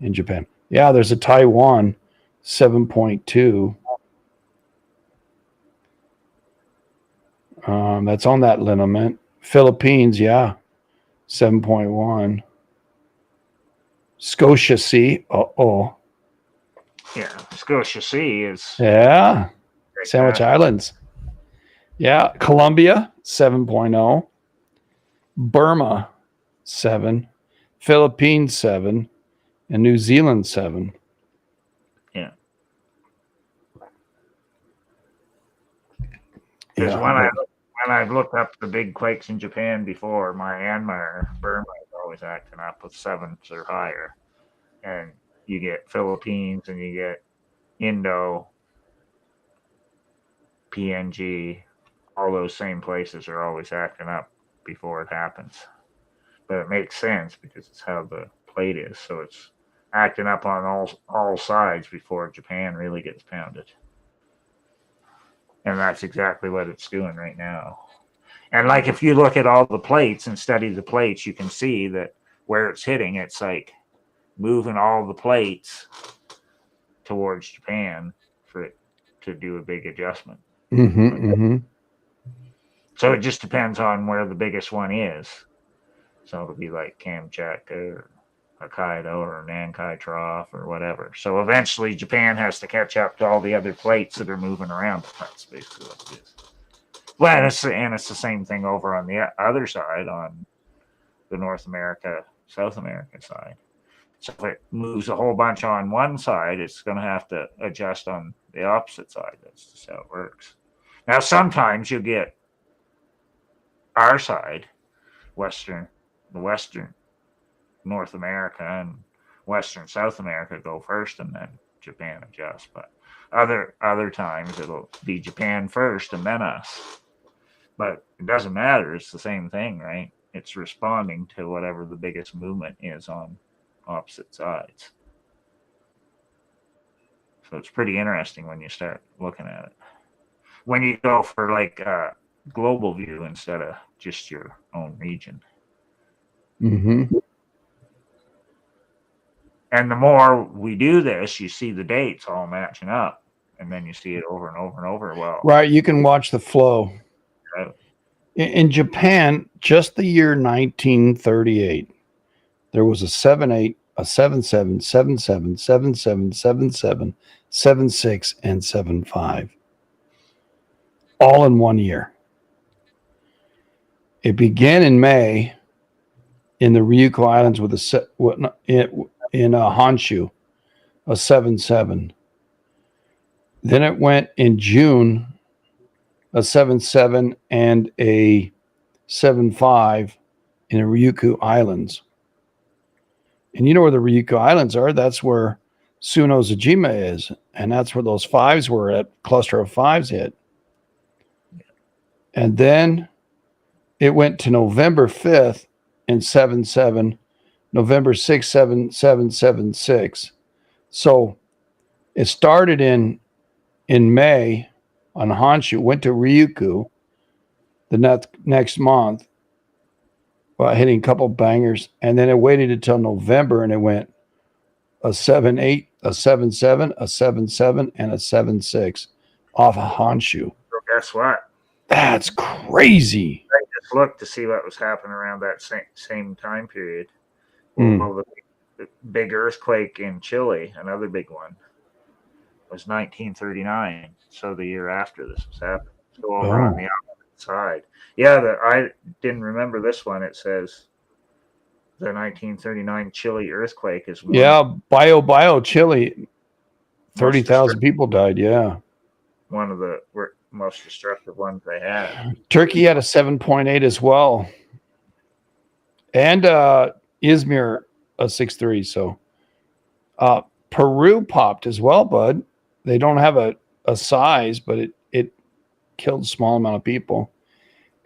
in Japan. Yeah, there's a Taiwan 7.2. That's on that liniment. Philippines, yeah, 7.1. Scotia Sea, uh-oh. Yeah, Scotia Sea is Yeah, right Sandwich there. Islands. Yeah, Colombia, 7.0. Burma, 7. Philippines, 7. And New Zealand, 7. Yeah. Because Yeah, when I've looked up the big quakes in Japan before, Myanmar, Burma is always acting up with 7s or higher. And you get Philippines and you get Indo, PNG, all those same places are always acting up before it happens. But it makes sense because it's how the plate is. So it's acting up on all sides before Japan really gets pounded. And that's exactly what it's doing right now. And like if you look at all the plates and study the plates, you can see that where it's hitting, it's like moving all the plates towards Japan for it to do a big adjustment. So it just depends on where the biggest one is. So it'll be like Kamchatka or Hokkaido or Nankai Trough or whatever. So eventually Japan has to catch up to all the other plates that are moving around. That's basically what it is. Well, it's the same thing over on the other side, on the North America, South America side. So if it moves a whole bunch on one side, it's going to have to adjust on the opposite side. That's just how it works. Now, sometimes you'll get our side, the Western North America and Western South America go first, and then Japan adjusts. But other times it'll be Japan first and then us. But it doesn't matter. It's the same thing, right? It's responding to whatever the biggest movement is on opposite sides. So it's pretty interesting when you start looking at it. When you go for like a global view instead of just your own region. Mm-hmm. And the more we do this, you see the dates all matching up, and then you see it over and over and over. Well, Right, you can watch the flow. right. In Japan, just the year 1938, there was a 7.8, a 7.7, 7.7, 7.7, 7.7, 7.6, and 7.5, all in one year. It began in May in the Ryukyu Islands with in Honshu, a 7.7. Then it went in June, a 7.7 and a 7.5 in the Ryukyu Islands. And you know where the Ryukyu Islands are? That's where Tsunozajima is. And that's where those 5s were at, cluster of 5s hit. And then it went to November 5th in 7.7, November 6th, 7.7.7.6. So it started in May on Honshu, went to Ryukyu the next month, hitting a couple bangers, and then it waited until November, and it went a 7.8, a 7.7, a 7.7, and a 7.6 off of Honshu. So guess what? That's crazy. I just looked to see what was happening around that same time period. Well, the big earthquake in Chile, another big one, was 1939. So the year after this was happening. So over on the opposite side. Yeah, I didn't remember this one. It says the 1939 Chile earthquake is one. Yeah, Bio, Chile. 30,000 people died, yeah. One of the most destructive ones they had. Turkey had a 7.8 as well. And Izmir, a 6.3. So Peru popped as well, bud. They don't have a size, but it killed a small amount of people.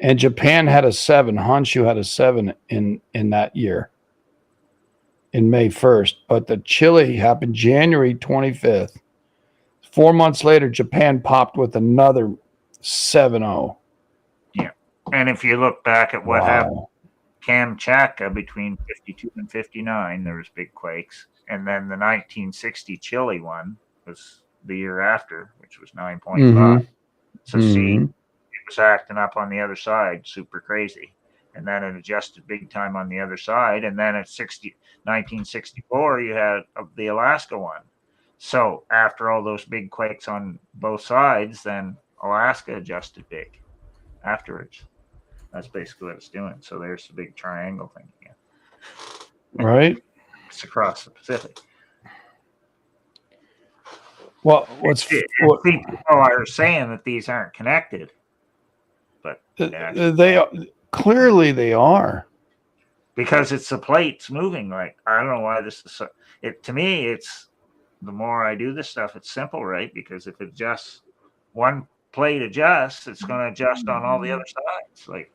And Japan had a 7. Honshu had a 7 in that year, in May 1st. But the Chile happened January 25th. 4 months later, Japan popped with another 7.0. Yeah. And if you look back at what happened, Kamchatka between 52 and 59, there was big quakes. And then the 1960 Chile one was the year after, which was 9.5. So see, it was acting up on the other side, super crazy. and then it adjusted big time on the other side. And then at 1964, you had the Alaska one. So after all those big quakes on both sides, then Alaska adjusted big afterwards. That's basically what it's doing. So there's the big triangle thing again. Right. It's across the Pacific. Well, people are saying that these aren't connected, but they are, clearly they are, because it's the plates moving. Like, I don't know why this is so. To me, it's the more I do this stuff, it's simple, right? Because if it adjusts, one plate adjusts, it's going to adjust on all the other sides. Like,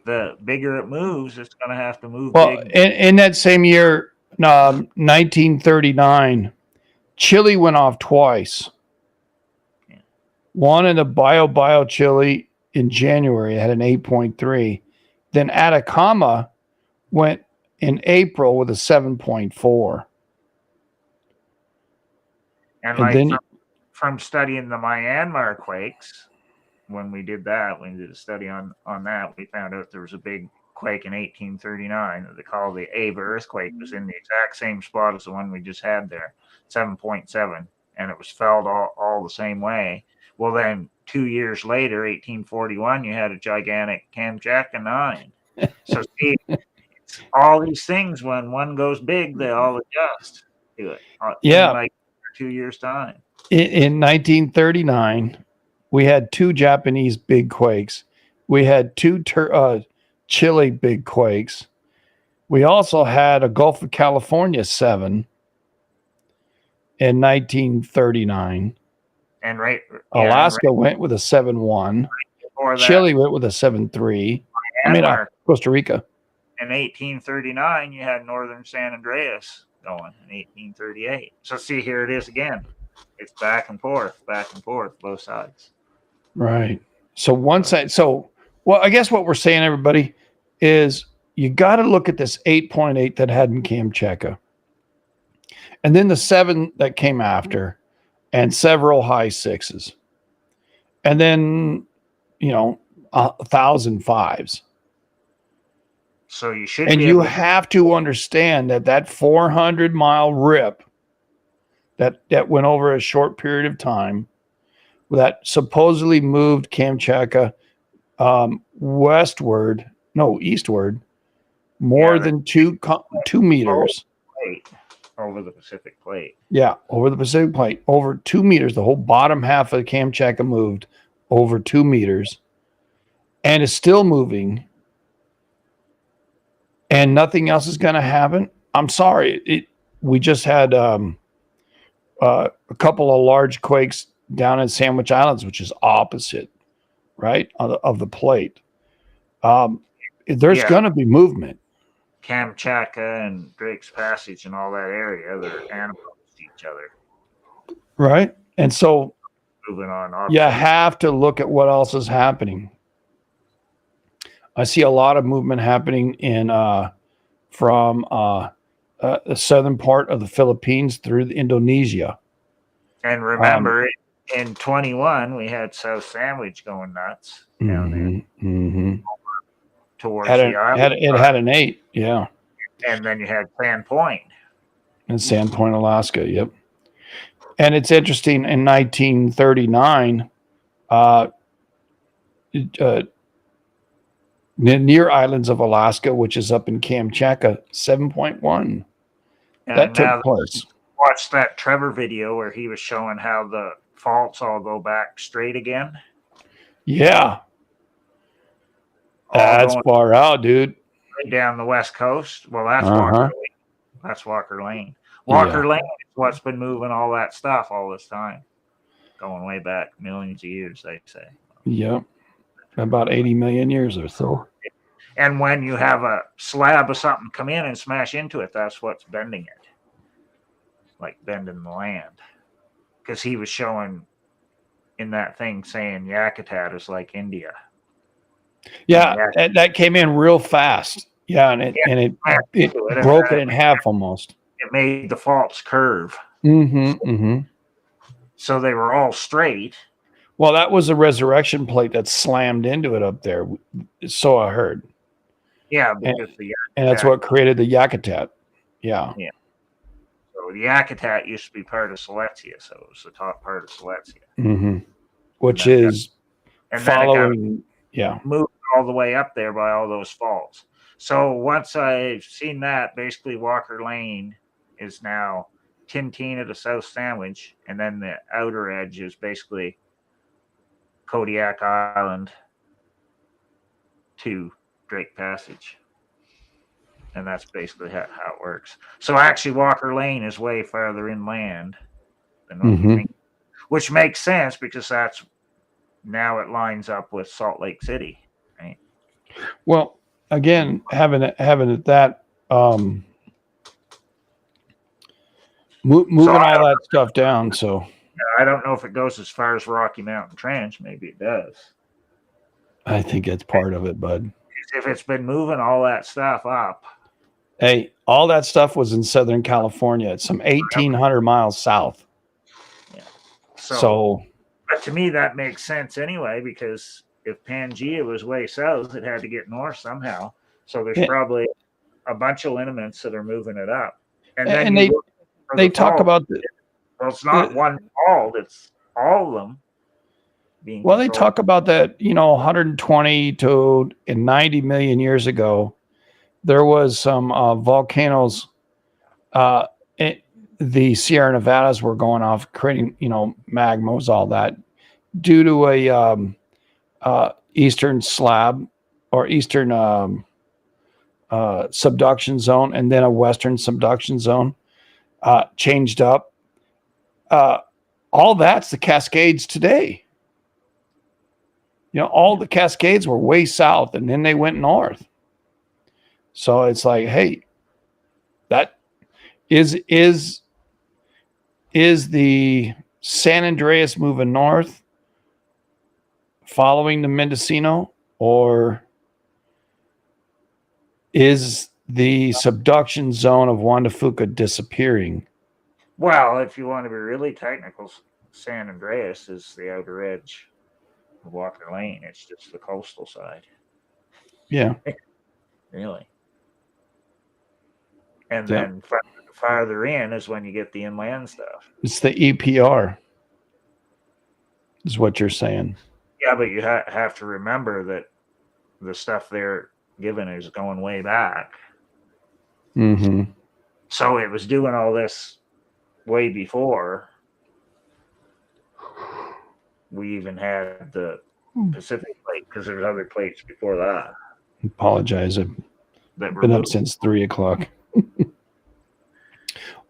the bigger it moves, it's going to have to move big. In that same year, 1939, Chile went off twice. Yeah. One in the Bio Chile in January, it had an 8.3. Then Atacama went in April with a 7.4. And like then, from studying the Myanmar quakes, when we did that, we did a study on that, we found out there was a big quake in 1839 that they call the Ava earthquake. It was in the exact same spot as the one we just had there, 7.7, and it was felt all the same way. Well, then 2 years later, 1841, you had a gigantic Kamchatka 9. So see, it's all these things, when one goes big, they all adjust to it. Yeah. In like 2 years' time. In 1939, we had 2 Japanese big quakes. We had 2 Chile big quakes. We also had a Gulf of California 7 in 1939. And Alaska went with a 7.1. Chile went with a 7.3. Costa Rica. In 1839, you had northern San Andreas going in 1838. So see, here it is again. It's back and forth, both sides. Right. So one side. So, well, I guess what we're saying, everybody, is you got to look at this 8.8 that had in Kamchatka, and then the 7 that came after, and several high 6s, and then 1,000 5s. So you should. And you have to understand that 400-mile rip that went over a short period of time, that supposedly moved Kamchatka eastward, more than 2 meters. Over the Pacific plate. Yeah, over the Pacific plate, over 2 meters. The whole bottom half of the Kamchatka moved over 2 meters, and is still moving. And nothing else is going to happen. I'm sorry. We just had a couple of large quakes down in Sandwich Islands, which is opposite, right, of the plate. There's going to be movement. Kamchatka and Drake's Passage and all that area, they're anapodal to each other. Right. And so moving on. You have to look at what else is happening. I see a lot of movement happening from the southern part of the Philippines through Indonesia. And remember, in 21, we had South Sandwich going nuts down there. Mm-hmm. Towards the island. It had an 8, yeah. And then you had Sandpoint. And Sandpoint, Alaska, yep. And it's interesting, in 1939, near islands of Alaska, which is up in Kamchatka, 7.1. That took place. Watched that Trevor video where he was showing how the faults all go back straight again. Yeah. That's far out, dude. Right down the west coast. Well, that's Walker Lane. That's Walker Lane. Walker Lane is what's been moving all that stuff all this time. Going way back millions of years, they say. Yep. About 80 million years or so. And when you have a slab of something come in and smash into it, that's what's bending it. Like bending the land. Because he was showing in that thing saying Yakutat is like India. Yeah, that came in real fast. Yeah, and it broke it in half almost. It made the faults curve. Mm-hmm. So they were all straight. Well, that was a resurrection plate that slammed into it up there. So I heard. Yeah, and, because the and that's what created the Yakutat. Yeah. yeah. So the Yakutat used to be part of Silesia, so it was the top part of Silesia. Mm-hmm. Which then is and then it got following. Yeah. moved all the way up there by all those faults. So once I've seen that, basically Walker Lane is now Tintina to South Sandwich, and then the outer edge is basically Kodiak Island to Drake Passage. And that's basically how it works. So actually Walker Lane is way farther inland than what we think, which makes sense because that's now it lines up with Salt Lake City, right? Well, again, having it that moving So all that stuff down. So I don't know if it goes as far as Rocky Mountain Trench. Maybe it does. I think it's part of it, bud. If it's been moving all that stuff up. Hey, all that stuff was in Southern California. It's some 1,800 miles south. Yeah. So, but to me, that makes sense anyway, because if Pangea was way south, it had to get north somehow. So there's probably a bunch of lineaments that are moving it up. And then they talk about well, it's not one fault, it's all of them. Well, they talk about that, 120 to 90 million years ago, there was some volcanoes. The Sierra Nevadas were going off, creating, magmas, all that, due to a eastern slab or eastern subduction zone, and then a western subduction zone changed up. All that's the Cascades today. All the Cascades were way south, and then they went north. So it's like, hey, that is the San Andreas moving north following the Mendocino, or is the subduction zone of Juan de Fuca disappearing? Well, if you want to be really technical, San Andreas is the outer edge of Walker Lane. It's just the coastal side. Yeah. Really. And then farther in is when you get the inland stuff. It's the EPR, is what you're saying. Yeah, but you have to remember that the stuff they're given is going way back. Mm-hmm. So it was doing all this way before we even had the Pacific plate, because there's other plates before that. Apologize. I've been up since 3:00.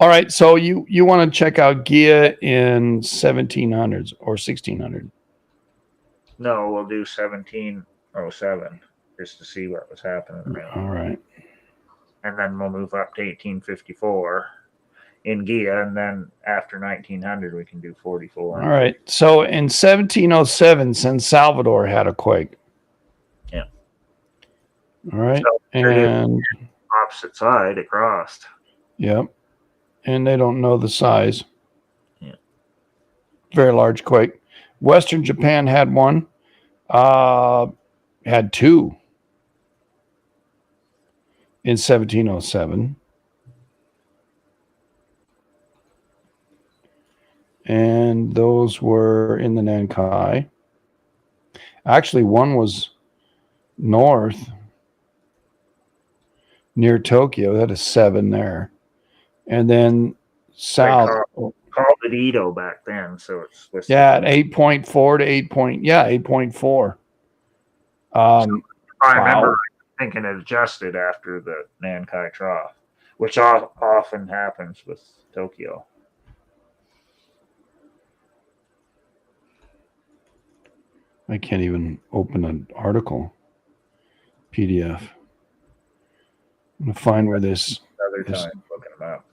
All right, so you want to check out Gia in 1700s or 1600? No, we'll do 1707 just to see what was happening around. All right. And then we'll move up to 1854 in Gia, and then after 1900 we can do 44. All right. So in 1707, San Salvador had a quake. Yeah. All right. So and opposite side, it crossed. Yep. And they don't know the size. Yeah. Very large quake. Western Japan had one. Had two in 1707. And those were in the Nankai. Actually, one was north near Tokyo. That is 7 there. And then south. Called it Edo back then, so it's listed. Yeah, 8.4 to 8.4. I remember thinking it adjusted after the Nankai Trough, which often happens with Tokyo. I can't even open an article PDF. I'm going to find where this. Other time looking them up.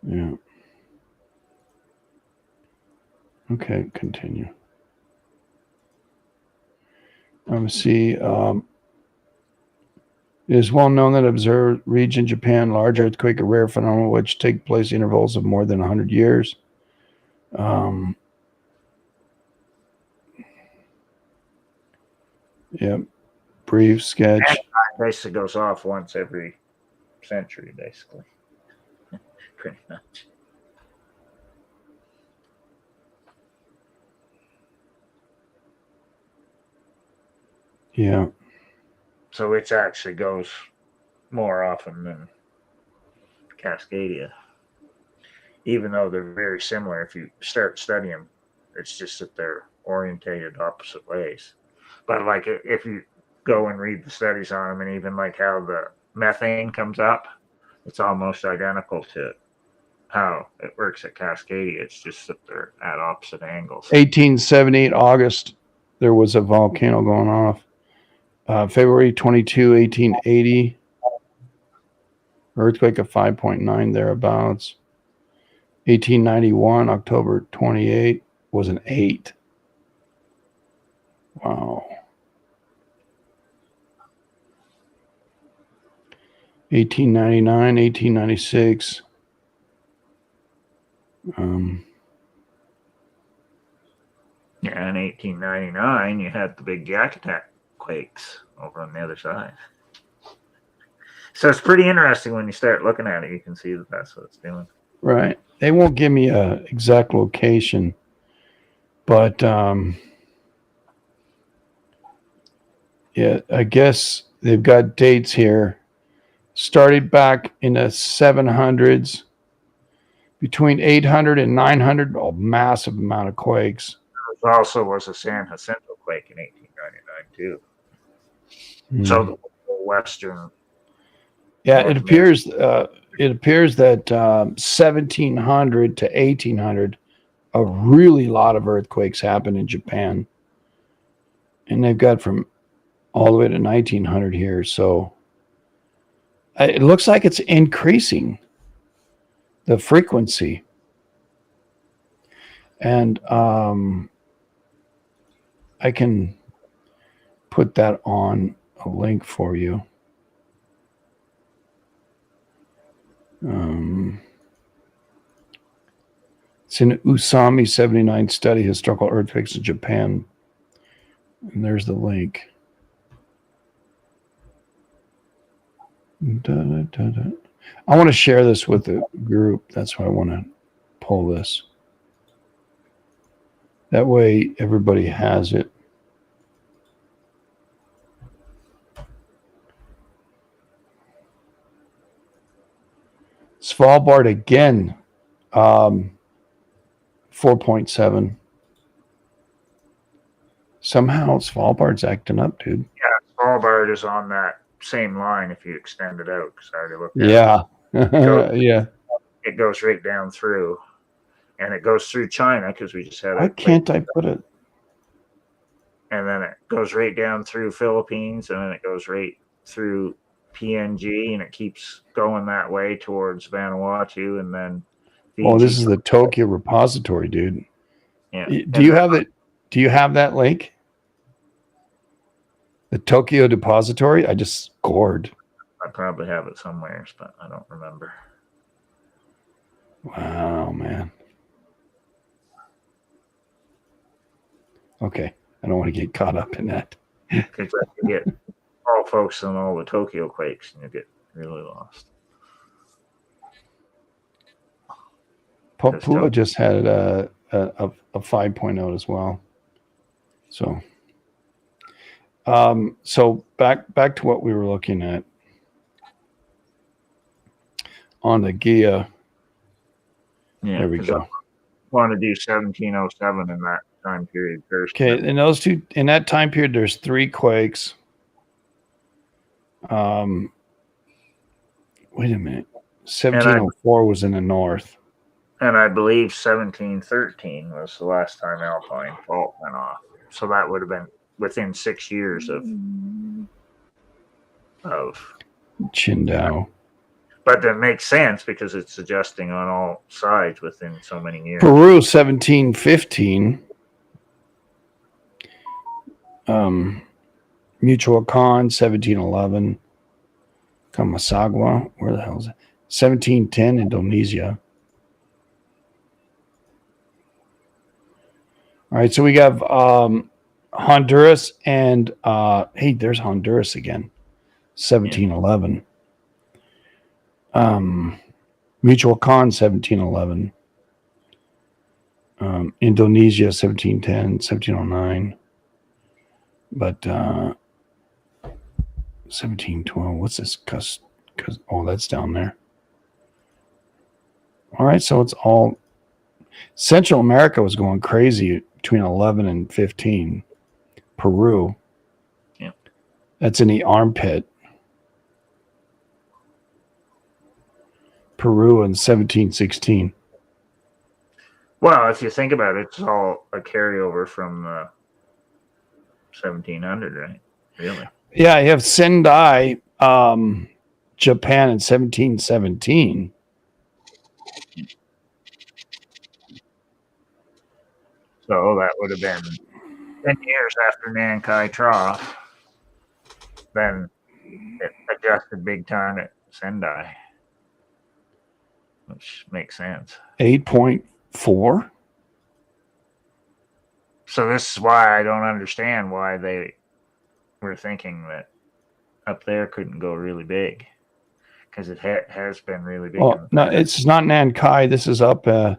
Yeah. Okay, continue. Let me see. It is well known that observed region in Japan, large earthquake, a rare phenomenon which take place intervals of more than 100 years. Yep. Brief sketch. Basically goes off once every century, basically. Pretty much. Yeah. So it actually goes more often than Cascadia. Even though they're very similar, if you start studying them, it's just that they're orientated opposite ways. But like if you go and read the studies on them, and even like how the methane comes up, it's almost identical to how it works at Cascadia. It's just that they're at opposite angles. 1878 August, there was a volcano going off. February 22, 1880, earthquake of 5.9 thereabouts. 1891, October 28, was an 8. Wow. 1899, 1896. Yeah, in 1899, you had the big Yakutat quakes over on the other side. So it's pretty interesting when you start looking at it. You can see that that's what it's doing. Right. They won't give me an exact location, but yeah, I guess they've got dates here. Started back in the 700s, between 800 and 900, a massive amount of quakes. There also was a San Jacinto quake in 1899 too. So the western. Yeah, it appears that 1700 to 1800, a really lot of earthquakes happened in Japan, and they've got from all the way to 1900 here. So it looks like it's increasing the frequency, and I can put that on a link for you. It's an Usami 79 study, historical earthquakes in Japan. And there's the link. I want to share this with the group. That's why I want to pull this. That way everybody has it. Svalbard again, 4.7. Somehow Svalbard's acting up, dude. Yeah, Svalbard is on that same line if you extend it out. Because I already looked at it. Yeah. It goes right down through. And it goes through China because we just had Why can't I put it? And then it goes right down through Philippines, and then it goes right through PNG, and it keeps going that way towards Vanuatu, and then Fiji. Oh, this is the Tokyo repository, dude. Yeah. Do you have it? Do you have that link? The Tokyo depository? I just scored. I probably have it somewhere, but I don't remember. Wow, man. Okay. I don't want to get caught up in that. Because you get all folks on all the Tokyo quakes, and you get really lost. Papua just had a 5.0 as well. So, so back to what we were looking at on the GIA. Yeah, there we go. I want to do 1707 in that time period first. Okay, in that time period, there's 3 quakes. Wait a minute. 1704 was in the north. And I believe 1713 was the last time Alpine Fault went off. So that would have been within 6 years of Qingdao. But that makes sense because it's adjusting on all sides within so many years. Peru, 1715. Michoacan, 1711. Camasagua, where the hell is it? 1710, Indonesia. All right, so we have Honduras and hey, there's Honduras again. 1711. Mutual Khan, 1711. Indonesia, 1710, 1709. But 1712, what's this? Oh, that's down there. All right, so it's all Central America was going crazy between 11 and 15. Peru. Yeah. That's in the armpit. Peru in 1716. Well, if you think about it, it's all a carryover from 1700, right? Really? Yeah, you have Sendai, Japan in 1717. So that would have been 10 years after Nankai Trough. Then it adjusted big time at Sendai, which makes sense. 8.4. So this is why I don't understand why they were thinking that up there couldn't go really big, because it has been really big. Well, no, it's not Nankai. This is up on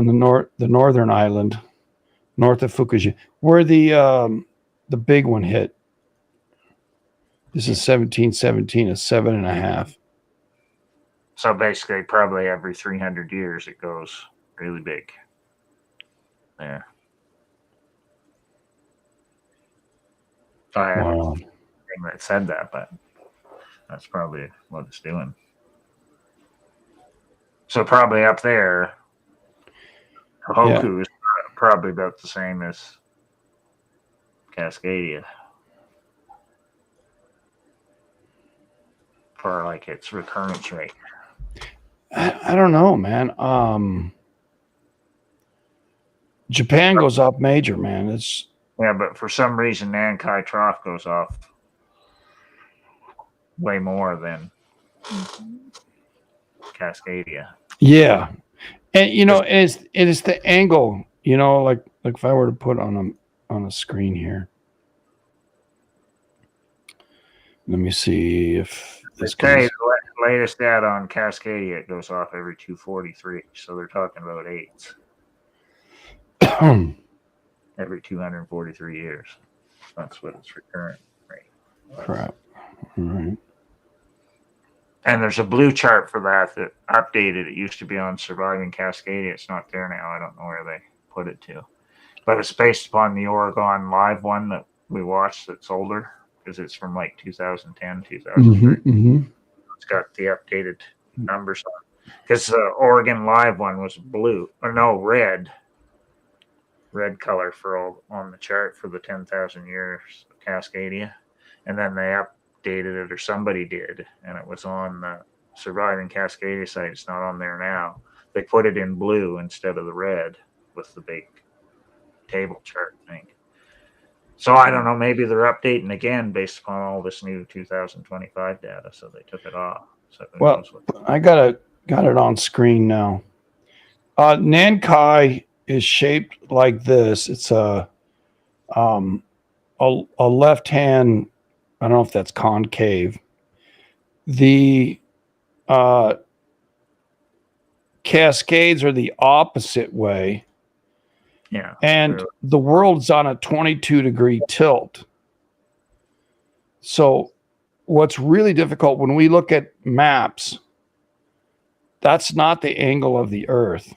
the northern island, north of Fukushima, where the big one hit. This is 1717, a 7.5. So basically, probably every 300 years it goes really big. There. I haven't seen anything that said that, but that's probably what it's doing. So probably up there, Hoku is probably about the same as Cascadia for like its recurrence rate. I don't know, man. Japan goes off major, man. It's but for some reason Nankai Trough goes off way more than Cascadia. Yeah, and it is the angle. Like if I were to put on a screen here. Let me see if this goes. The latest data on Cascadia, it goes off every 243. So they're talking about 8s. Every 243 years. That's what its recurrent rate was. Crap. All right. And there's a blue chart for that updated. It used to be on Surviving Cascadia. It's not there now. I don't know where they put it to. But it's based upon the Oregon Live one that we watched that's older, because it's from like 2010, 2003. Mm-hmm. It's got the updated numbers on. Because the Oregon Live one was blue, or no, red color on the chart for the 10,000 years of Cascadia. And then they updated it, or somebody did, and it was on the Surviving Cascadia site. It's not on there now. They put it in blue instead of the red with the big table chart thing. So I don't know, maybe they're updating again based upon all this new 2025 data, so they took it off. So well, I got it on screen now. Nankai is shaped like this. It's a left hand. I don't know if that's concave. The Cascades are the opposite way. Yeah. And the world's on a 22-degree tilt. So what's really difficult when we look at maps, that's not the angle of the Earth.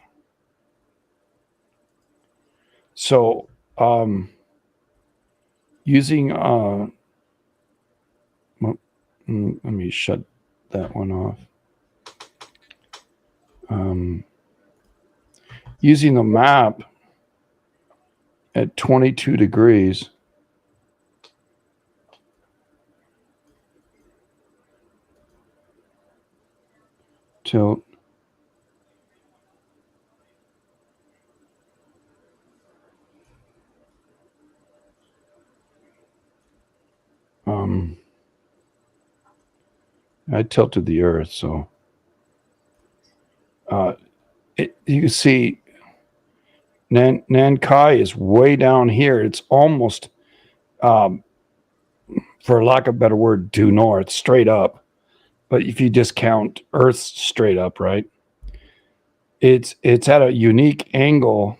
So using let me shut that one off. Using the map at 22 degrees, tilt, I tilted the Earth, so you can see Nankai is way down here. It's almost for lack of a better word, due north, straight up. But if you just count Earth straight up, right? It's at a unique angle.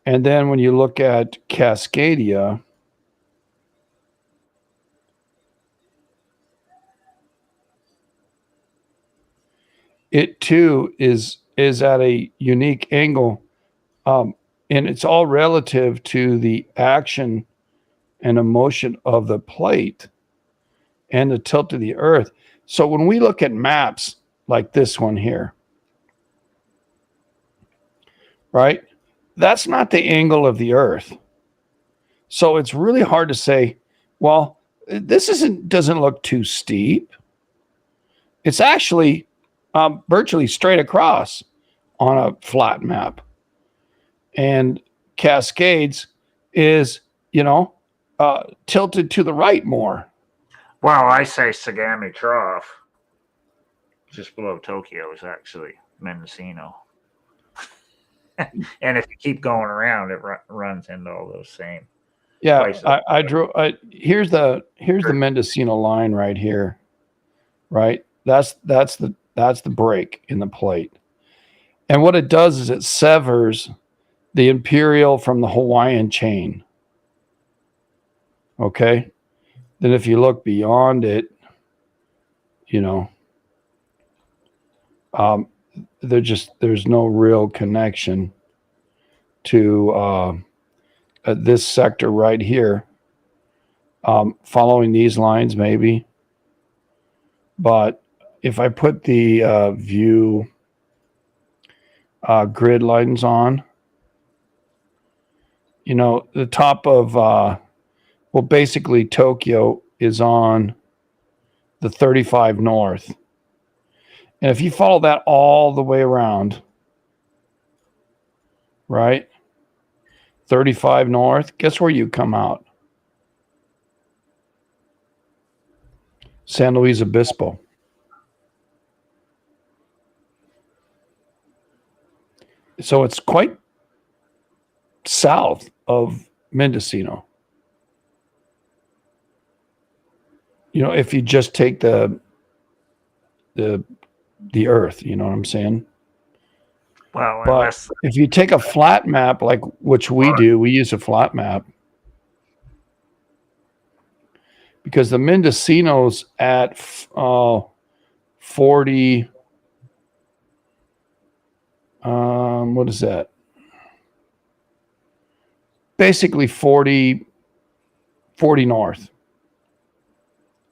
And then when you look at Cascadia, it too is at a unique angle, and it's all relative to the action and emotion of the plate and the tilt of the Earth. So when we look at maps like this one here, right, that's not the angle of the Earth. So it's really hard to say, well, this doesn't look too steep. It's actually virtually straight across on a flat map. And Cascades is, tilted to the right more. Well, I say Sagami Trough, just below Tokyo, is actually Mendocino. And if you keep going around, it runs into all those same. Yeah, places. I drew. Here's the Mendocino line right here, right? That's the break in the plate, and what it does is it severs the imperial from the Hawaiian chain. Okay, then if you look beyond it, there's no real connection to this sector right here. Following these lines, maybe. But if I put the view grid lines on, the top of, basically Tokyo is on the 35 north. And if you follow that all the way around, right? 35 north, guess where you come out? San Luis Obispo. So it's quite south of Mendocino. If you just take the Earth, you know what I'm saying? Well, but if you take a flat map, like which we do, we use a flat map. Because the Mendocino's at 40, what is that? Basically 40 north,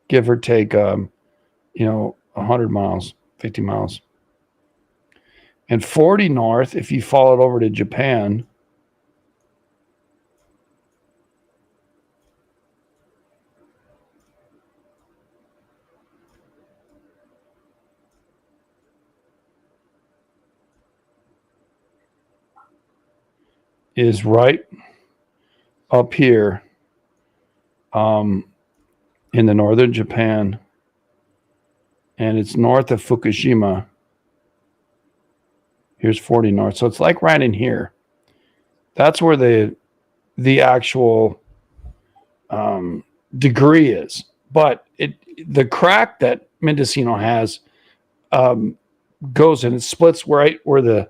give or take, 100 miles, 50 miles. And 40 north, if you follow it over to Japan, is right up here in the northern Japan, and it's north of Fukushima. Here's 40 north. So it's like right in here. That's where the actual degree is. But the crack that Mendocino has goes and it splits right where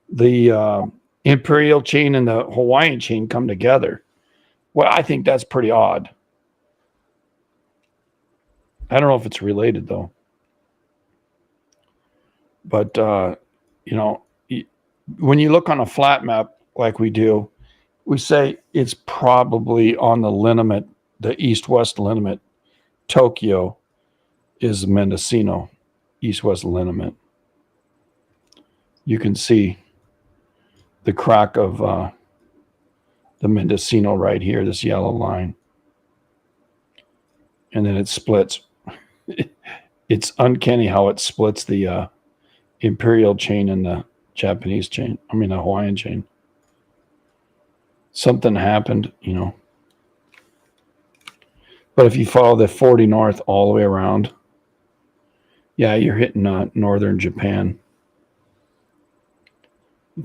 the imperial chain and the Hawaiian chain come together. Well, I think that's pretty odd. I don't know if it's related though. But when you look on a flat map like we do, we say it's probably on the lineament, the east-west lineament. Tokyo is Mendocino, east-west lineament. You can see the crack of the Mendocino right here, this yellow line. And then it splits. It's uncanny how it splits the imperial chain and the Japanese chain. The Hawaiian chain. Something happened, But if you follow the 40 north all the way around, yeah, you're hitting northern Japan.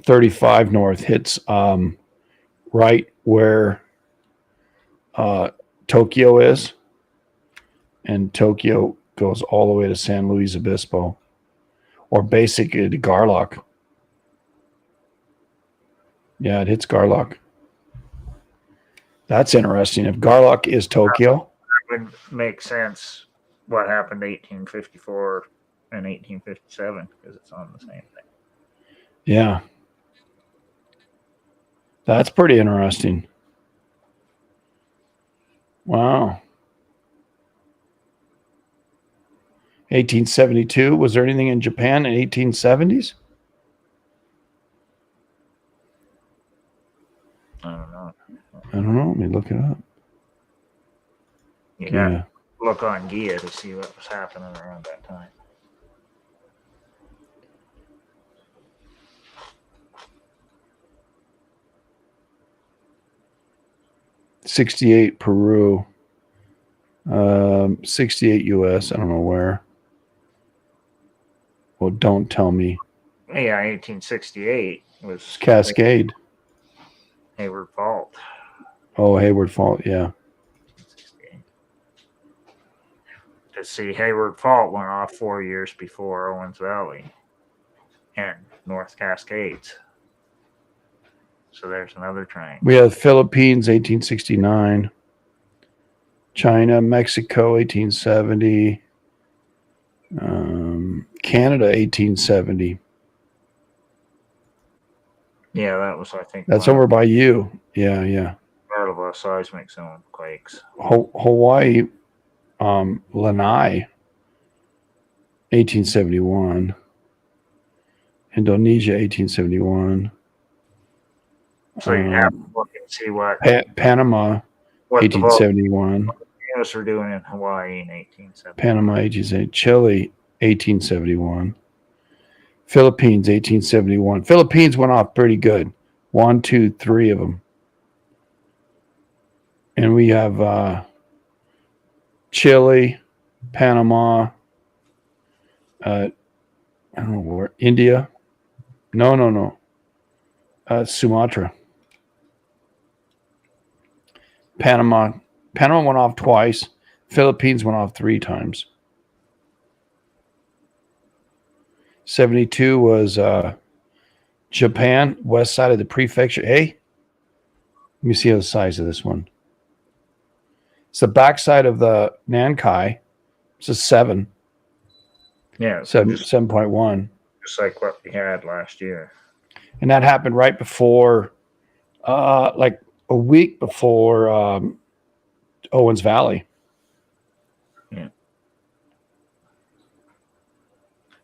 35 north hits right where Tokyo is. and Tokyo goes all the way to San Luis Obispo, or basically to Garlock. Yeah, it hits Garlock. That's interesting. If Garlock is Tokyo, That would make sense. What happened 1854 and 1857 because it's on the same thing. yeah, that's pretty interesting. Wow. 1872. Was there anything in Japan in 1870s? I don't know. I don't know. Let me look it up. You Yeah. have to look on Gia to see what was happening around that time. '68 Peru. 68 US. I don't know where. Well, don't tell me. Yeah, 1868 was It's Cascade. Hayward Fault. Oh, Hayward Fault. Yeah. To see, Hayward Fault went off 4 years before Owens Valley and North Cascades. So there's another triangle. We have Philippines, 1869. China, Mexico, 1870. Canada, 1870. Yeah, that was, I think, That's over by you. Yeah, yeah. part of a seismic zone quakes. Hawaii, Lanai, 1871. Indonesia, 1871. So you have to look and see what Panama, the 1871. volcanoes were doing in Hawaii in 1870. Panama, 1870. Chile, 1871. Philippines, 1871. Philippines went off pretty good. 1, 2, 3 of them. And we have Chile, Panama, I don't know where, India. No. Sumatra. Panama went off twice. Philippines went off 3 times. 72 was Japan, west side of the prefecture. Hey, let me see the size of this one. It's the backside of the Nankai. It's a 7. Yeah, 7.1. just like what we had last year. And that happened right before, like a week before Owens Valley. Yeah.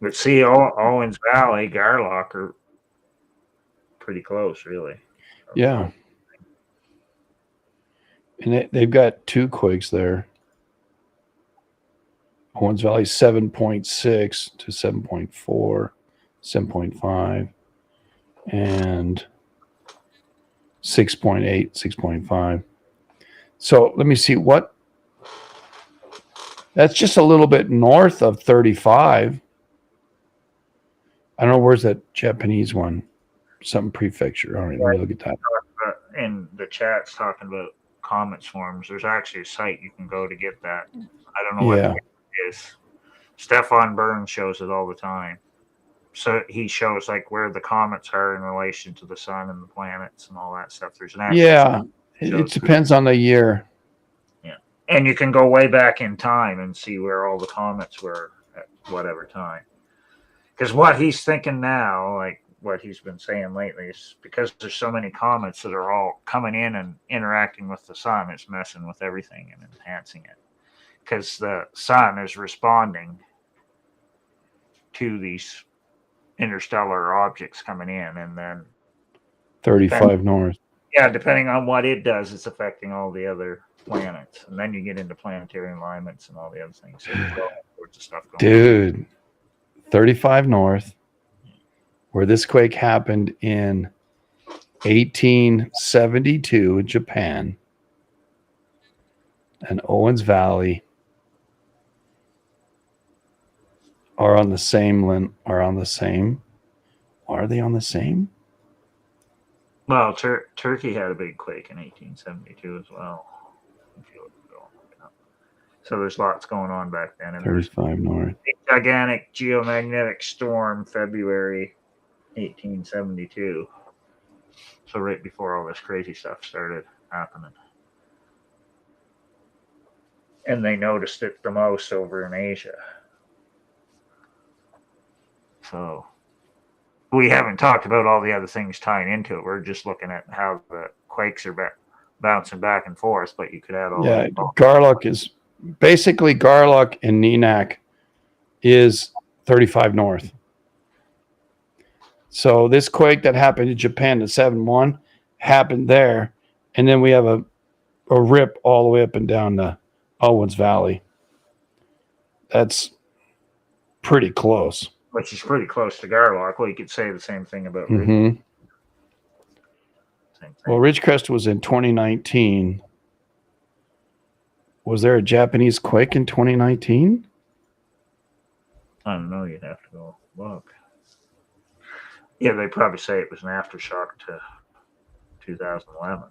But see, Owens Valley, Garlock are pretty close, really. Yeah. And they've got 2 quakes there. Owens Valley 7.6 to 7.4, 7.5, and 6.8, 6.5. So let me see what. That's just a little bit north of 35. I don't know, where's that Japanese one? Some prefecture. All right, let me look at that. In the chat's talking about comments forms. There's actually a site you can go to get that. I don't know what it is. Stefan Burns shows it all the time. So he shows like where the comets are in relation to the sun and the planets and all that stuff. There's an actual it depends on the year. Yeah, and you can go way back in time and see where all the comets were at whatever time. Because what he's thinking now, like what he's been saying lately, is because there's so many comets that are all coming in and interacting with the sun, it's messing with everything and enhancing it. Because the sun is responding to these interstellar objects coming in, and then 35 north. Yeah, depending on what it does, it's affecting all the other planets, and then you get into planetary alignments and all the other things. So there's all sorts of stuff going Dude, 35 north, where this quake happened in 1872 in Japan, and Owens Valley are on the same. Are they on the same? Well, Turkey had a big quake in 1872 as well. So there's lots going on back then. And there's 35 north. a gigantic geomagnetic storm, February 1872. So right before all this crazy stuff started happening. And they noticed it the most over in Asia. So we haven't talked about all the other things tying into it. We're just looking at how the quakes are bouncing back and forth, but you could add all that. Garlock is basically Garlock and Neenak is 35 north. So this quake that happened in Japan, the 7.1, happened there. And then we have a rip all the way up and down the Owens Valley. That's pretty close. Which is pretty close to Garlock. Well, you could say the same thing about Mm-hmm. Well, Ridgecrest was in 2019. Was there a Japanese quake in 2019? I don't know. You'd have to go look. Yeah, they probably say it was an aftershock to 2011.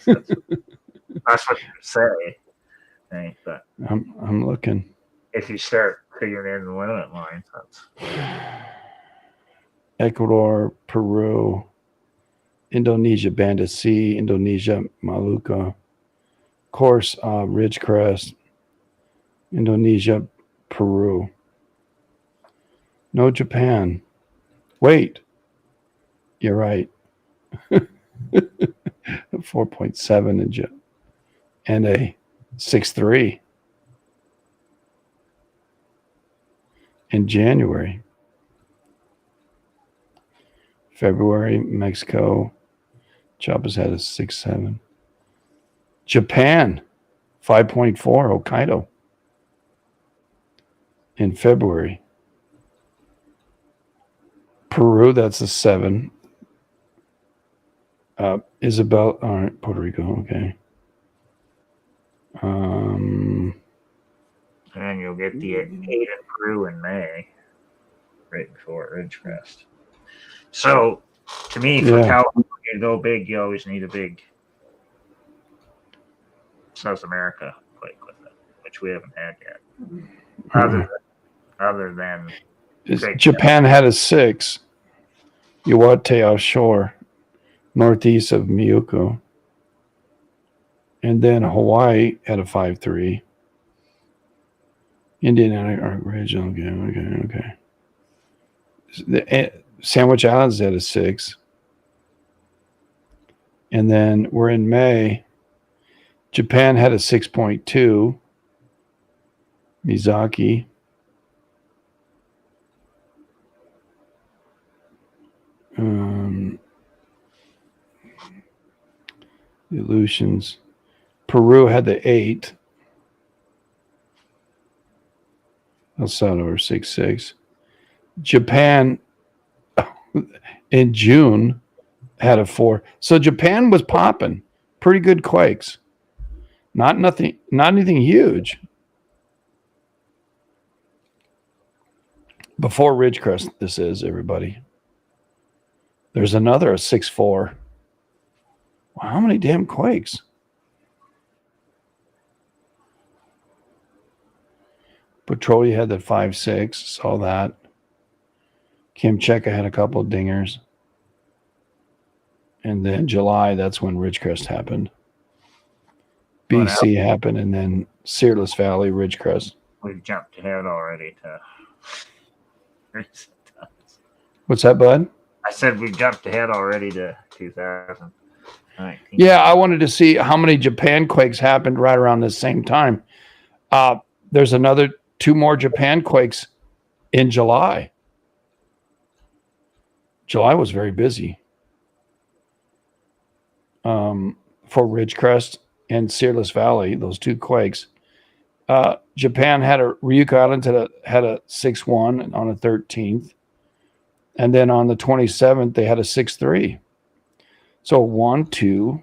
That's what you say. Right? But I'm looking. if you start figuring in the limit lines, that's Ecuador, Peru, Indonesia, Banda C, Indonesia, Maluku. Of course, Ridgecrest, Indonesia, Peru. No Japan. Wait. You're right. 4.7 and a 6.3 in January. February, Mexico. Chiapas had a 6.7. Japan, 5.4, Hokkaido. In February. Peru, that's a 7. Isabel, all right, Puerto Rico, okay. and you'll get the 8 in Peru in May, right before Ridgecrest. So, to me, for California to go big, you always need a big South America quake with it, which we haven't had yet. Other than Japan had a 6. Iwate offshore, northeast of Miyako. And then Hawaii had a 5.3. Indian Antarctic Ridge, okay. The Sandwich Islands had a 6. And then we're in May. Japan had a 6.2. Mizaki. The Aleutians. Peru had the 8. El Salvador 6.6. Japan in June had a 4. So Japan was popping. Pretty good quakes. Not anything huge. Before Ridgecrest, this is, everybody. There's another, a 6.4. Wow, how many damn quakes? Petrolia had the 5.6, saw that. Kamchatka had a couple of dingers. And then July, that's when Ridgecrest happened. BC happened, and then Searless Valley, Ridgecrest. We've jumped ahead already to recent times. What's that, bud? I said we jumped ahead already to 2019. Yeah, I wanted to see how many Japan quakes happened right around the same time. There's another 2 more Japan quakes in July. July was very busy for Ridgecrest and Searless Valley, those 2 quakes. Japan had Ryukyu Island had a 6.1 on the 13th. And then on the 27th, they had a 6.3. So 1, 2,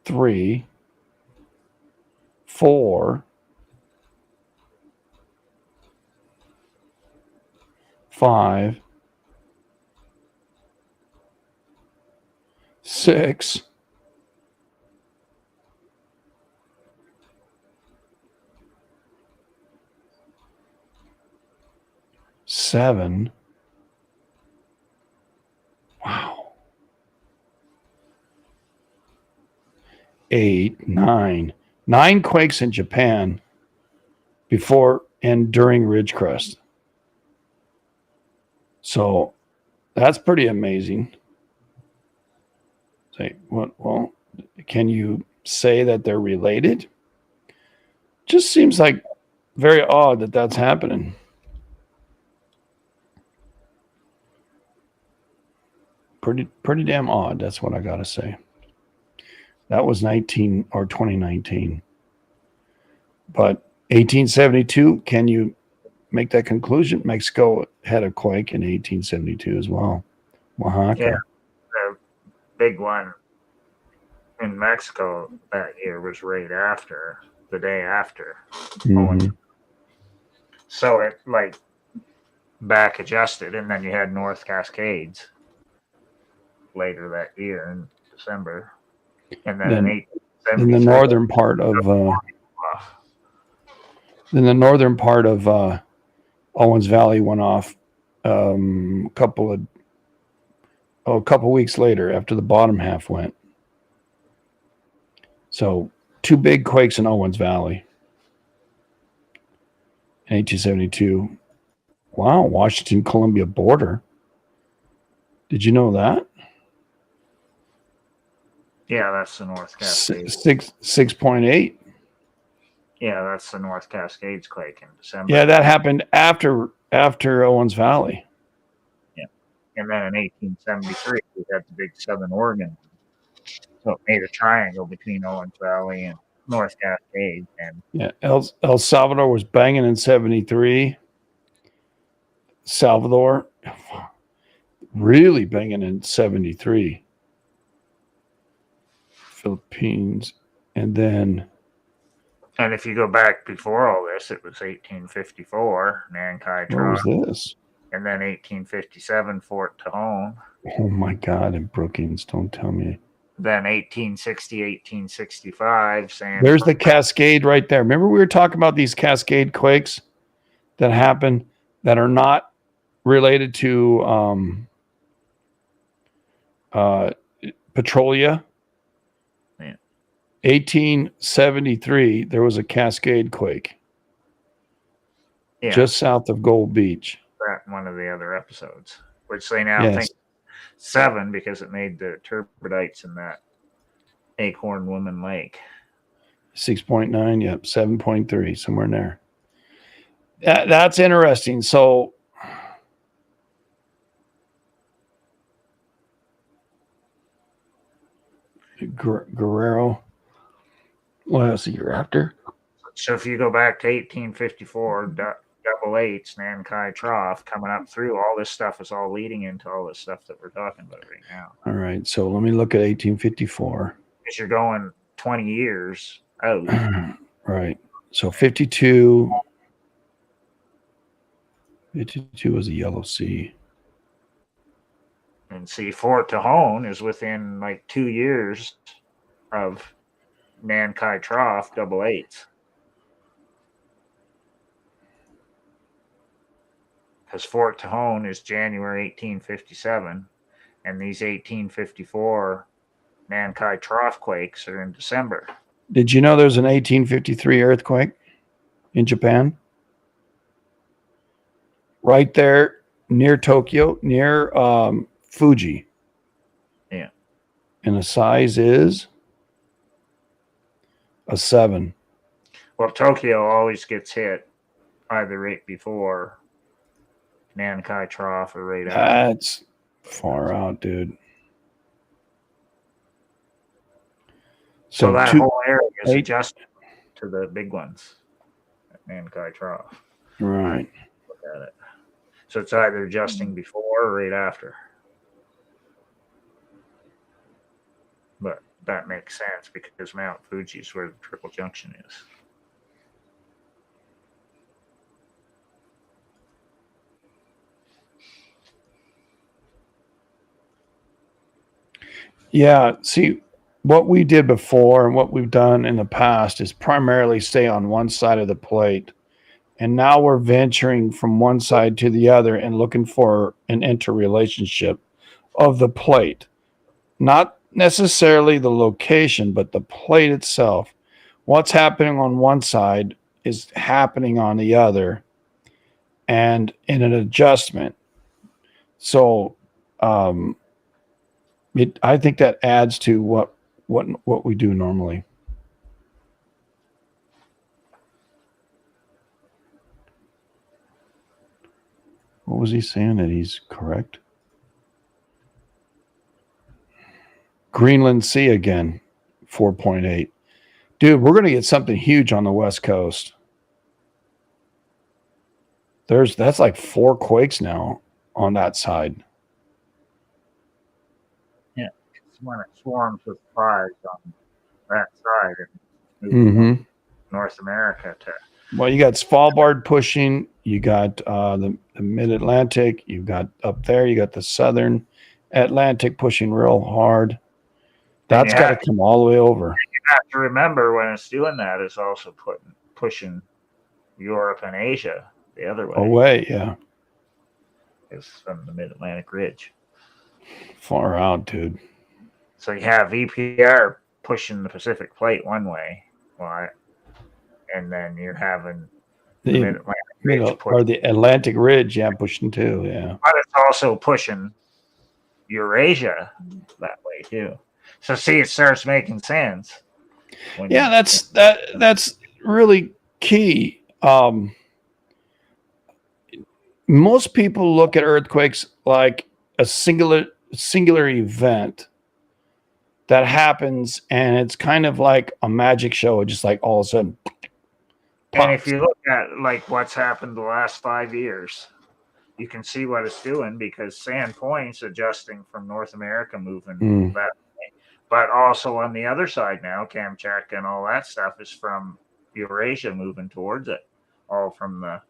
3, 4, 5, 6, 7. Wow. 8, 9. 9 quakes in Japan before and during Ridgecrest. So that's pretty amazing. Say, what? Well, can you say that they're related? Just seems like very odd that that's happening. Pretty damn odd. That's what I gotta say. That was 2019. But 1872, can you make that conclusion? Mexico had a quake in 1872 as well. Oaxaca. Yeah, the big one in Mexico that year was right after, the day after. Mhm. So it like back adjusted, and then you had North Cascades later that year in December, and then in Then 1873, the northern part of Owens Valley went off a couple weeks later after the bottom half went. So 2 big quakes in Owens Valley in 1872. Wow, Washington-Columbia border. Did you know that? Yeah, that's the North Cascades. 6.8. Yeah, that's the North Cascades quake in December. Yeah, that happened after Owens Valley. Yeah, and then in 1873 we had the big Southern Oregon. So it made a triangle between Owens Valley and North Cascades, and Yeah, El Salvador was banging in 73. Salvador really banging in 73. Philippines, and then if you go back before all this, it was 1854 Nankai what was Trough, this? and then 1857 Fort Tejon. Oh my God! In Brookings, don't tell me. Then 1860, 1865 San. There's the Cascade right there. Remember we were talking about these Cascade quakes that happen that are not related to Petrolia. Yeah. 1873, there was a Cascade quake just south of Gold Beach. That one of the other episodes, which they now think 7 because it made the turbidites in that Acorn Woman Lake. 6.9, yep, 7.3, somewhere in there. That's interesting. So Guerrero, what else a year after? So if you go back to 1854, double eights, Nankai Trough, coming up through, all this stuff is all leading into all this stuff that we're talking about right now. All right, so let me look at 1854. Because you're going 20 years out. Right. So 52 was a Yellow Sea. And see, Fort Tejon is within like 2 years of Nankai Trough, double eights. Because Fort Tejon is January 1857, and these 1854 Nankai Trough quakes are in December. Did you know there's an 1853 earthquake in Japan? Right there near Tokyo, near Fuji. Yeah. And the size is a 7. Well, Tokyo always gets hit either right before Nankai Trough or right after. That's far out, dude. So that whole area is adjusted to the big ones at Nankai Trough. Right. Look at it. So it's either adjusting before or right after. But that makes sense because Mount Fuji is where the triple junction is. Yeah. See, what we did before and what we've done in the past is primarily stay on one side of the plate And now we're venturing from one side to the other and looking for an interrelationship of the plate. Not necessarily the location, but the plate itself. What's happening on one side is happening on the other, and in an adjustment. So I think that adds to what we do normally. What was he saying that he's correct? Greenland Sea again, 4.8. Dude, we're going to get something huge on the West Coast. That's like 4 quakes now on that side. Yeah, it's when it swarms with 5s on that side and moves North America to. Well, you got Svalbard pushing. You got the mid-Atlantic. You got up there. You got the southern Atlantic pushing real hard. That's got to come all the way over. You have to remember when it's doing that, it's also pushing Europe and Asia the other way. Away, yeah. It's from the Mid-Atlantic Ridge. Far out, dude. So you have VPR pushing the Pacific Plate one way, and then you're having the Mid-Atlantic Ridge or the Atlantic Ridge, pushing too, yeah. But it's also pushing Eurasia that way too. So see, it starts making sense. Yeah, that's really key. Most people look at earthquakes like a singular event that happens, and it's kind of like a magic show. Just like all of a sudden, pops. And if you look at like what's happened the last 5 years, you can see what it's doing because Sand Point's adjusting from North America moving that way. But also on the other side now, Kamchatka and all that stuff is from Eurasia moving towards it, all from the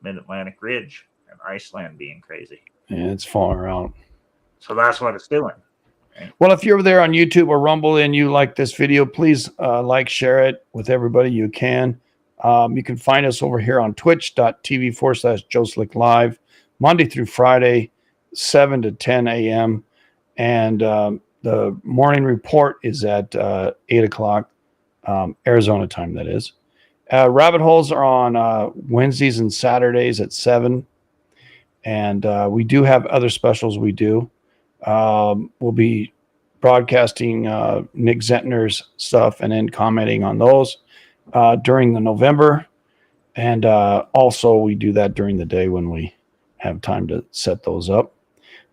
Mid-Atlantic Ridge and Iceland being crazy. Yeah, it's far out. So that's what it's doing. Right? Well, if you're there on YouTube or Rumble and you like this video, please share it with everybody you can. You can find us over here on twitch.tv/JoeSlickLive, Monday through Friday, 7 to 10 a.m. And the morning report is at 8 o'clock, Arizona time, that is. Rabbit holes are on Wednesdays and Saturdays at 7. And we do have other specials we do. We'll be broadcasting Nick Zentner's stuff and then commenting on those during the November. And also we do that during the day when we have time to set those up.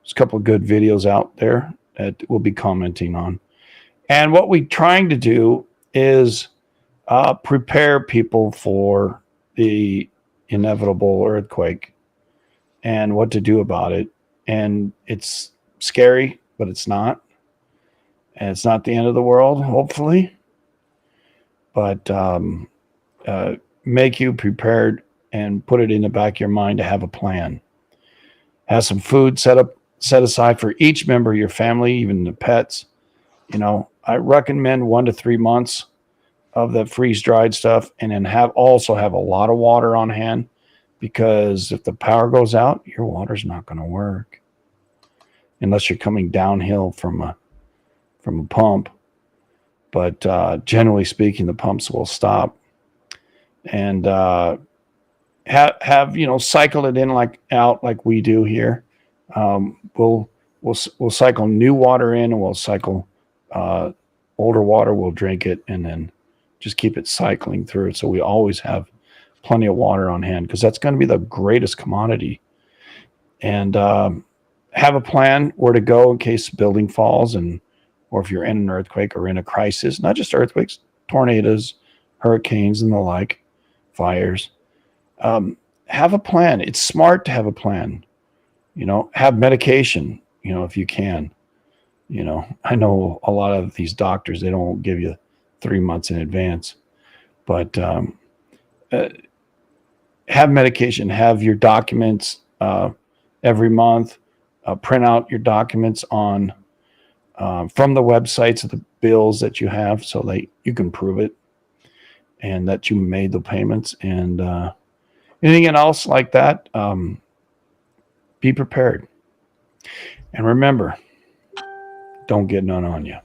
There's a couple of good videos out there that we'll be commenting on. And what we're trying to do is prepare people for the inevitable earthquake and what to do about it. And it's scary, but it's not. And it's not the end of the world, hopefully. But make you prepared and put it in the back of your mind to have a plan. Have some food set aside for each member of your family, even the pets. You know, I recommend 1 to 3 months of the freeze-dried stuff, and then also have a lot of water on hand, because if the power goes out, your water's not going to work unless you're coming downhill from a pump. But generally speaking, the pumps will stop. And have cycle it in out like we do here. We'll cycle new water in, and we'll cycle older water. We'll drink it and then just keep it cycling through it, so we always have plenty of water on hand, because that's going to be the greatest commodity. And have a plan where to go in case the building falls, or if you're in an earthquake or in a crisis, not just earthquakes, tornadoes, hurricanes, and the like, fires. Have a plan. It's smart to have a plan. Have medication, if you can. I know a lot of these doctors, they don't give you 3 months in advance, but have medication, have your documents every month, print out your documents on from the websites of the bills that you have, so that you can prove it and that you made the payments. And anything else like that, be prepared. And remember, don't get none on you.